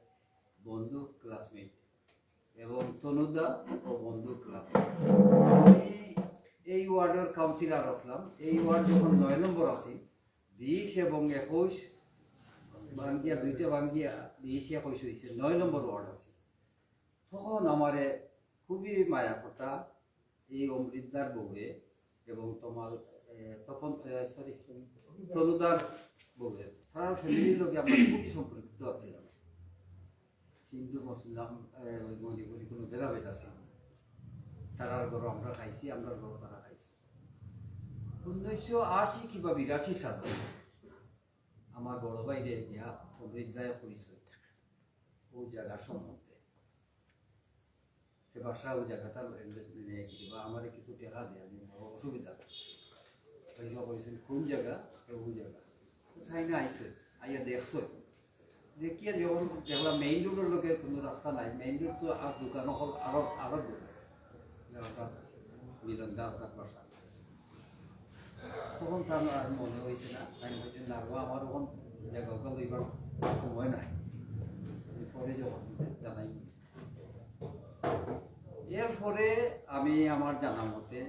[SPEAKER 10] বন্ধু ক্লাসমেট এবং তনুদা ও বন্ধু ক্লাসমেট। এই ওয়ার্ডের কাউন্সিলর আসলাম। এই ওয়ার্ড যখন 9 নম্বর আছি, 20 এবং 21 ভাঙ্গিয়া, দুইটা ভাঙ্গিয়া 20-21 হয়েছে, 9 নম্বর ওয়ার্ড আছে। তখন আমারে খুবই মায়া কথা এই অমৃতদার বউয়ে এবং তনুদার বউয়ে, তারা ফ্যামিলির লোকে আমরা খুবই সম্পর্কিত আছিলাম। হিন্দু মুসলিম মণিপুরি কোনো ভেদাভেদ আছে না। তারার ঘর আমরা খাইছি, আমরা ঘর তারা খাইছি। 1980 কিংবা 82 সালে আমার বড় ভাইরে গিয়া অমৃতদায় পরিচয় ও জায়গার সম্বন্ধে, সে বাসা ও জায়গাটা আমার কিছু টাকা দেয়, আমি বড় অসুবিধা করেছেন কোন জায়গা ও জায়গা কোথায় না আইসে, আইয়া দেখছো দেখিয়া যখন দেখলাম মেইন রোডের লোকের কোনো রাস্তা নাই, মেইন রোড তো আর দোকান হল আরো দোকান মিলন দা তার বাসা। তখন তার আর মনে হয়েছে না, তাই হয়েছে না গো, আমার ওখান জায়গা লইবার সময় নাই, পরে যখন জানাই। এরপরে আমি আমার জানা মতে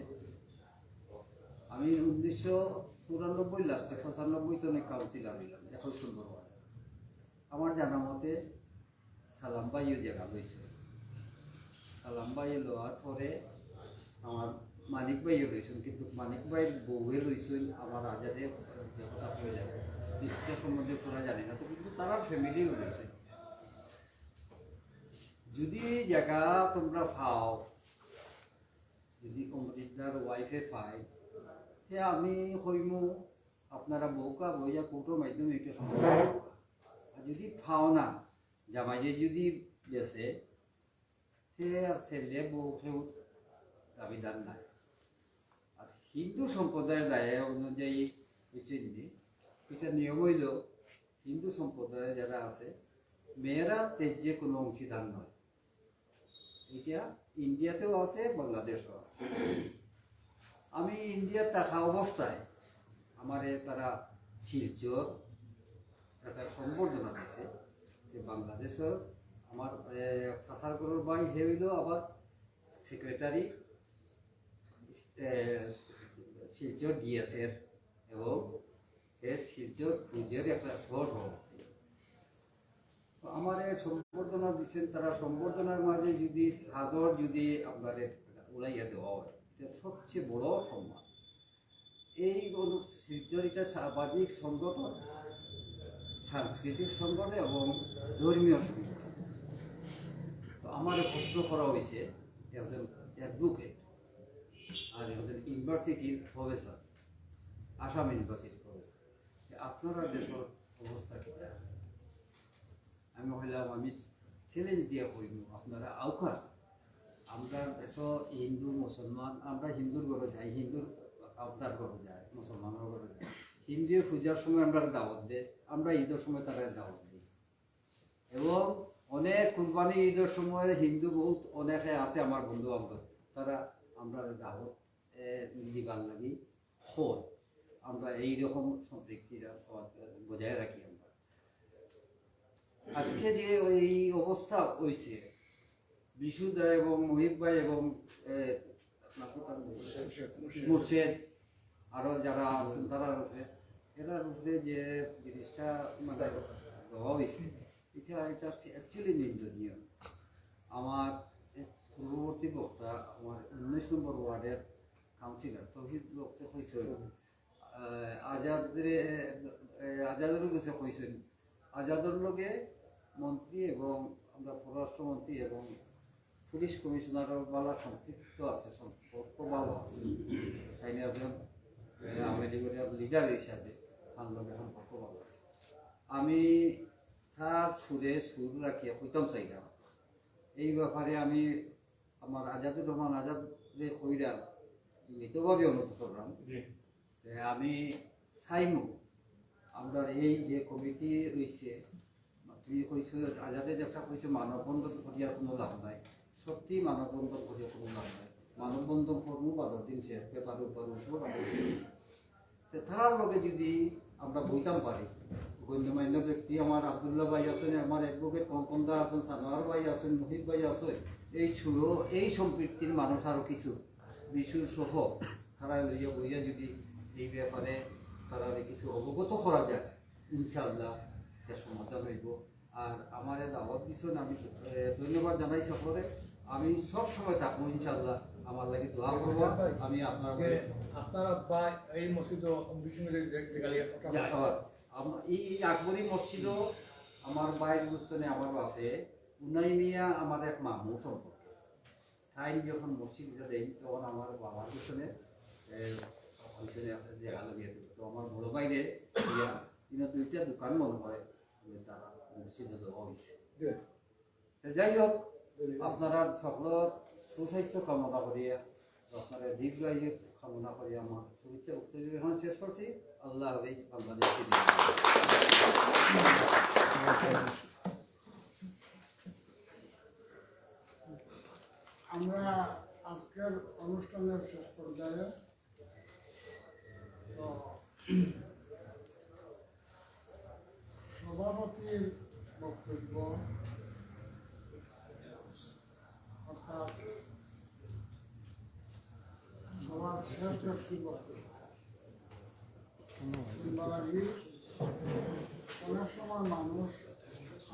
[SPEAKER 10] আমি 1994 লাস্টে 95 তনে কাউন্সিলর হইলাম 21 নম্বর ওয়ার্ডে। আমার জানা মতে সালাম ভাইও জায়গা লইছে, সালাম ভাই লওয়ার পরে আমার মানিক ভাইও রয়েছেন, কিন্তু মানিক ভাইয়ের বউয়ে রয়েছেন আমার আজাদের যে কথা হয়ে যাবে এটা সম্বন্ধে পুরা জানি না, তো কিন্তু তারা ফ্যামিলিও রয়েছে। যদি জায়গা তোমরা পাও, যদি অমৃতদার ওয়াইফে পাই, সে আমি কইমু আপনারা বউকা বইয়া কোর্টের মাধ্যমে একটা সমাধান করবা। আর যদি পাও না, জামাইয়ে যদি বেছে সে ছেলে বউ কেউ দাবিদার নাই। আর হিন্দু সম্প্রদায়ের দায় অনুযায়ী বুঝছেন, এটা নিয়ম হইল হিন্দু সম্প্রদায়ে যারা আছে মেয়েরা তেজ্যে কোনো অংশীদার নয়। এটা ইন্ডিয়াতেও আছে, বাংলাদেশেও আছে। আমি ইন্ডিয়ার থাকা অবস্থায় আমারে তারা শিলচর একটা সম্বর্ধনা দিছে, যে বাংলাদেশের আমার সাসারগড়ের ভাই হে হইল আবার সেক্রেটারি শিলচর ডিএসের এবং শিলচর ফুজের একটা সহ সভাপতি। আমার সম্বর্ধনা দিচ্ছেন, তারা সম্বর্ধনার মাঝে যদি সাদর যদি আপনাদের উড়াইয়া দেওয়া হয়, এটা সবচেয়ে বড় সম্মান। এই শিলচর এটা সামাজিক সংগঠন, সাংস্কৃতিক সংগঠন এবং ধর্মীয় সংগঠন। তো আমার প্রশ্ন করা হয়েছে একজন অ্যাডভোকেট আর একজন ইউনিভার্সিটির প্রফেসর, আসাম ইউনিভার্সিটির প্রফেসর, আপনারা দেশের অবস্থা কি? আমি হইলাম আমি চ্যালেঞ্জ দিয়ে হইব আপনারা আউকার আমরা দেশ হিন্দু মুসলমান, আমরা হিন্দুর ঘরে যাই, হিন্দুর আপনার ঘরে যায়, মুসলমানের ঘরে যায়, হিন্দু পূজার সময় আমরা দাওয়াত দেয়, আমরা ঈদের সময় তারা দাওয়াত দিই। এবং অনেক কুরবানি ঈদের সময় হিন্দু বহুত অনেকে আছে আমার বন্ধু বান্ধব, তারা আমরা দাওয়াত দিবার লাগি হয়। আমরা এইরকম সম্পৃক্তিরা বজায় রাখি। আমরা আজকে যে ওই অবস্থা হয়েছে, বিশুদা এবং মহিব ভাই এবং মুর্শেদ আরো যারা আছেন তারা এটার উপরে যে জিনিসটা মানে দেওয়া হয়েছে, এটা অ্যাকচুয়ালি নিন্দনীয়। আমার পূর্ববর্তী বক্তা আমার 19 নম্বর ওয়ার্ডের কাউন্সিলর তৌহিদ বক্তা কইছেন আজাদের কাছে কইছেন, আজাদের লগে মন্ত্রী এবং আমরা পররাষ্ট্রমন্ত্রী এবং পুলিশ কমিশনারও ভালো সম্পৃক্ত আছে, সম্পর্ক ভালো আছে। তাই না, একজন আমেরিকার লিডার হিসাবে তার লগে সম্পর্ক ভালো আছে। আমি তার সুরে সুর রাখিয়া কইতাম চাইলাম এই ব্যাপারে। আমি আমার আজাদুর রহমান আজাদে কইরাম, মৃতভাবে অনুরোধ করলাম আমি চাইমু আমরা এই যে কমিটি রয়েছে, তুমি কইছো আজাদে যেটা কইছো মানববন্ধন করিয়া কোনো লাভ নাই, সত্যি মানববন্ধন করিয়া কোনো লাভ নাই। মানববন্ধন করবো 15 দিন শেষ পেপারের উপর তার লগে যদি আমরা বইতাম পারি, গণ্যমান্য ব্যক্তি আমার আব্দুল্লাহ ভাই আছেন, আমার অ্যাডভোকেট কঙ্কনদা আছেন, সানোয়ার ভাই আছেন, মুহিব ভাই আছেন, এই সুরো এই সম্পৃক্তির মানুষ আরো কিছু বিশু সহ তারা লইয়া বইয়া যদি এই ব্যাপারে তারা কিছু অবগত করা যায়, ইনশাআল্লাহ এটা সমাধান হইব। আর আমার দাওয়াত দিচ্ছেন, আমি ধন্যবাদ জানাই সকলে। আমি সব সময় থাকবো ইনশাআল্লাহ, আমার লাগে দোয়া করবো। আমি আপনারা
[SPEAKER 2] এই মসজিদ
[SPEAKER 10] এই আকবরী মসজিদ আমার বাইর বুঝতে আমার বাপে উনাই মিয়া আমার এক মামু সম্পর্কে তাই যখন মসজিদ দেয় তখন আমার বাবার পিছনে জায়গা লাগিয়ে দিত। তো আমার বড় বাইরে দুইটা দোকান মনে হয় তারা মসজিদে দেওয়া হয়েছে। যাই হোক, আপনারা সকলের সুস্বাস্থ্য কামনা করিয়া আপনারা দীর্ঘায়ু কামনা করি আমার শুভেচ্ছা বক্তব্য এখন শেষ করছি। আল্লাহ হাফেজ। বাংলাদেশকে
[SPEAKER 2] আমরা আজকের অনুষ্ঠানের শেষ পর্যায়ে সভাপতির বক্তব্য অর্থাৎ সবার শেষ ব্যক্তির বক্তব্য অনেক সময় মানুষ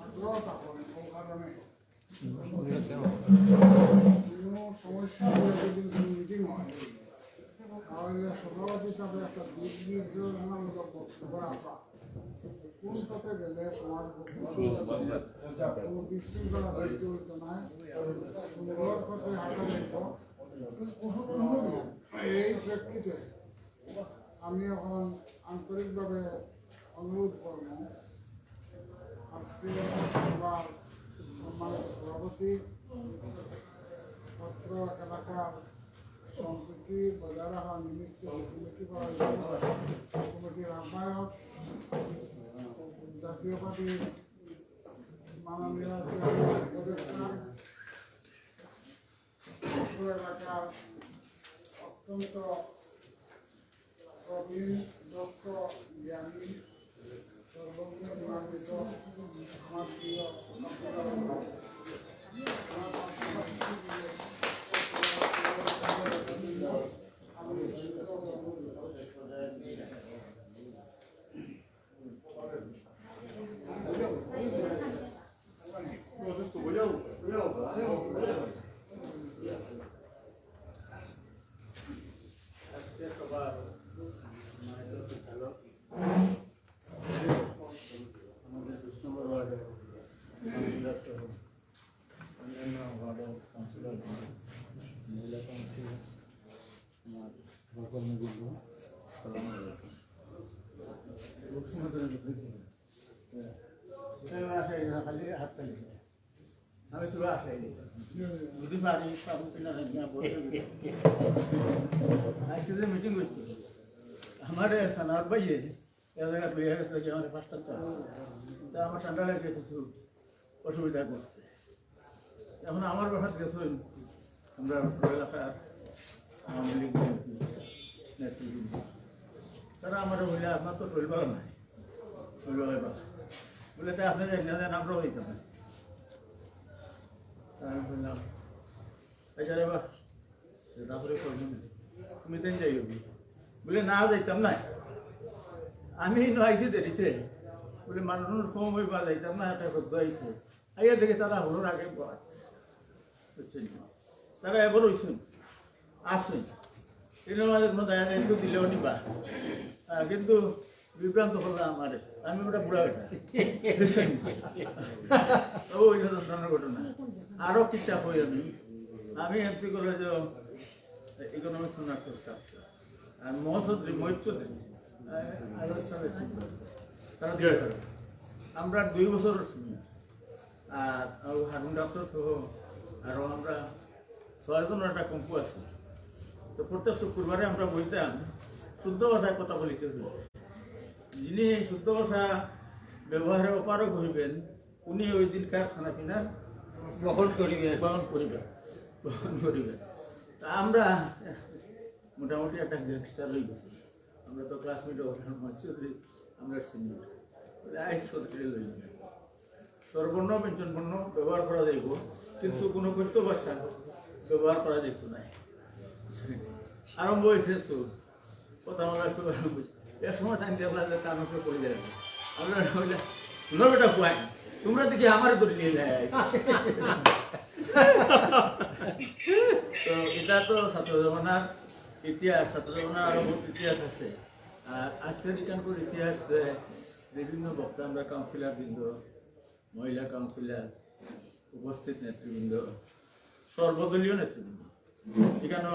[SPEAKER 2] আগ্রহ থাকেন ও কারণে কোনো সমস্যা হলে যদি কোনো মিটিং হয় তাহলে সভাপতি হিসাবে একটা দিক নির্দেশনামূলক বক্তব্য রাখা কোন পথে গেলে সমাজ কোনো বিশৃঙ্খলা সৃষ্টি হইতো না সুন্দর পথে হাঁটা যেত এই প্রেক্ষিতে আমি এখন আন্তরিকভাবে অনুরোধ করব আজকে সবার সম্মানিত সভাপতি পত্র এলাকার সম্প্রীতি বজায় রাখার নিমিত্তে কমিটি করার জন্য কমিটির আহ্বায়ক জাতীয় পার্টির মাননীয় চেয়ারম্যান উপদেষ্টা পত্র এলাকার অত্যন্ত প্রবীণ দক্ষ জ্ঞানী সর্বজ্ঞ গুণান্বিত আমার প্রিয়
[SPEAKER 11] আমাদের ২০ নম্বর ওয়ার্ডের কাউন্সিলর সহ অন্যান্য ওয়ার্ডের কাউন্সিলর মহিলা কাউন্সিলর আমার সহকর্মীবৃন্দ সালামু আলাইকুম। খালি হাত তালি আমি তো আসলাইনি যদি পারি পাবো কিনা আজকে যে মিটিং করছি আমার সানার বাইয়ে এ জায়গা তৈরি হয়ে গেছিল কি আমার ৫টা চাল তা আমার ঠান্ডা লাগে কিছু অসুবিধা করছে। এখন আমার বাসাত গেছেন আমরা এলাকার আওয়ামী লীগ নেতৃবৃন্দ তারা আমার বললে আপনার তো শরীর ভালো নাই শরীর ভালো বলে তাই আপনি জানেন আমরাও হইতে পারি। আমি বললাম আচ্ছা এবার তারপরে করবেন তুমি তেন যাই বলে না যাইতাম না আমি আইছি দেরিতে বলে মানুষ সময় বা যাইতাম না একটা শব্দ আইছে আইয়া দেখে তারা হলোর আগে বুঝছেন তারা এবার হইছেন আসুন এর মাঝে কোনো দায়া দায়িত্ব দিলেও নিবা কিন্তু বিভ্রান্ত হলো আমার আমি ওটা বুড়া বেটা ওই ধরনের ঘটনা আরো কি চাপ হই আমি এমসি কলেজ ইকোনমিক্স অনার্স আর মহসদ্রি মহিচৌধুরী তারা দিয়ে আমরা 2 বছরের সিনিয়র আর হারুন ডাক্তার সহ আরো আমরা 6 জনের একটা কম্পু আছে তো প্রত্যেক শুক্রবারে আমরা বলতাম শুদ্ধ ভাষায় কথা বলিতে হইবে যিনি শুদ্ধ ভাষা ব্যবহারে অপারগ হইবেন উনি ওই দিনকার খানা পিনার বহন করিবেন তা আমরা মোটামুটি একটা গ্যাংস্টার হয়ে গেছি আমরা তো ক্লাসমেট মহিচৌধুরী আমরা সিনিয়র বলে আইস চৌধুরী লই সর্বর্ণ ব্যঞ্জন বর্ণ ব্যবহার করা যাইব কিন্তু কোনো কথ্য ভাষা ব্যবহার করা যেত না আরম্ভ হয়েছে তো কথা বলা শুরু এর সময় টাইম দেখলা যে কানকে পড়ে যায় আমরা শুনো বেটা কুয়াই তোমরা দেখি আমার করে নিয়ে যায় তো এটা তো ছাত্র জমানার ইতিহাস ছাত্র জমানার আরো বহুত ইতিহাস আছে আর আজকের এখানকার ইতিহাস বিভিন্ন বক্তা আমরা কাউন্সিলর বৃন্দ মহিলা কাউন্সিলর উপস্থিত নেতৃবৃন্দ সর্বদলীয় নেতৃবৃন্দ এখানে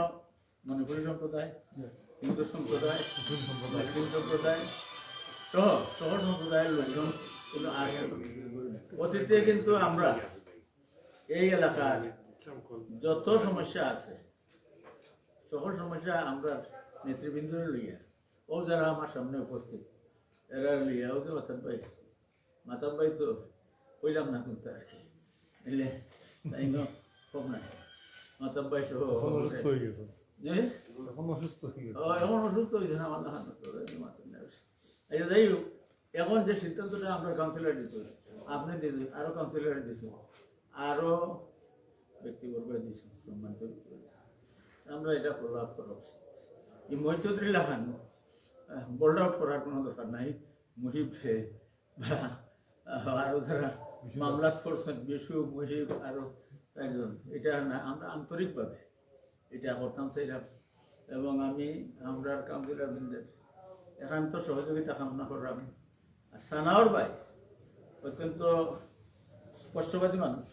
[SPEAKER 11] মণিপুরী সম্প্রদায় হিন্দু সম্প্রদায় মুসলিম সম্প্রদায় সহ শহর সম্প্রদায়ের লোকজন কিন্তু অতীতে কিন্তু আমরা এই এলাকার যত সমস্যা আছে সকল সমস্যা আমরা নেতৃবৃন্দ লইয়া ও যারা আমার সামনে উপস্থিত এরা লইয়া ও যে মাতাব ভাই তো কইলাম না কিন্তু আর কি এলে তাই কম নাই মাতাব ভাই সহ এখন অসুস্থ হয়েছে না আমার আচ্ছা যাই হোক এখন যে সিদ্ধান্তটা আমরা কাউন্সিলর দিচ্ছি আপনি দিয়েছেন আরো কাউন্সিলর দিয়েছেন আরো ব্যক্তিবর্গ দিয়েছেন সম্মানিত আমরা এটা ফলো আপ করা উচিত এই মহিচৌধুরী লাখান বোল্ড আউট করার কোনো দরকার নাই মুহিব বা আরো যারা মামলাত করছেন বিশু মুজিব আরো একজন, এটা না আমরা আন্তরিকভাবে এটা করতাম চাইলাম, এবং আমি আমরা কাউন্সিলর বৃন্দের একান্ত সহযোগিতা কামনা করলাম। আর সানাওর ভাই অত্যন্ত স্পষ্টবাদী মানুষ,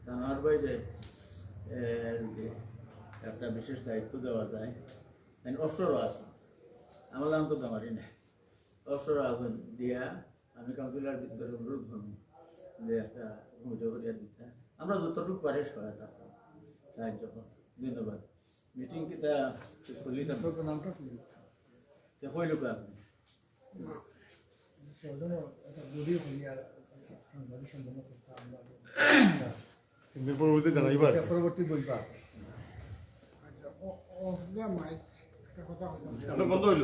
[SPEAKER 11] সানাওর ভাই যে একটা বিশেষ দায়িত্ব দেওয়া যায়, অবসরও আসুন আমার তো দামারি না, অবসর আসন দিয়া আমি কাউন্সিলর বৃন্দের অনুরোধ করব যে একটা ভূমিকা করিয়া দিতে, আমরা যতটুকু পারি সহায়তা সাহায্য করব। ধন্যবাদ। মিটিং কিটা শেষ করলি
[SPEAKER 2] নামটা কি?
[SPEAKER 11] কইল আপনি
[SPEAKER 8] পরবর্তী জানাইবার
[SPEAKER 2] পরবর্তী বলবা। আচ্ছা, অফ দ্য মাইক একটা কথা বললাম।
[SPEAKER 9] বন্ধ হইল।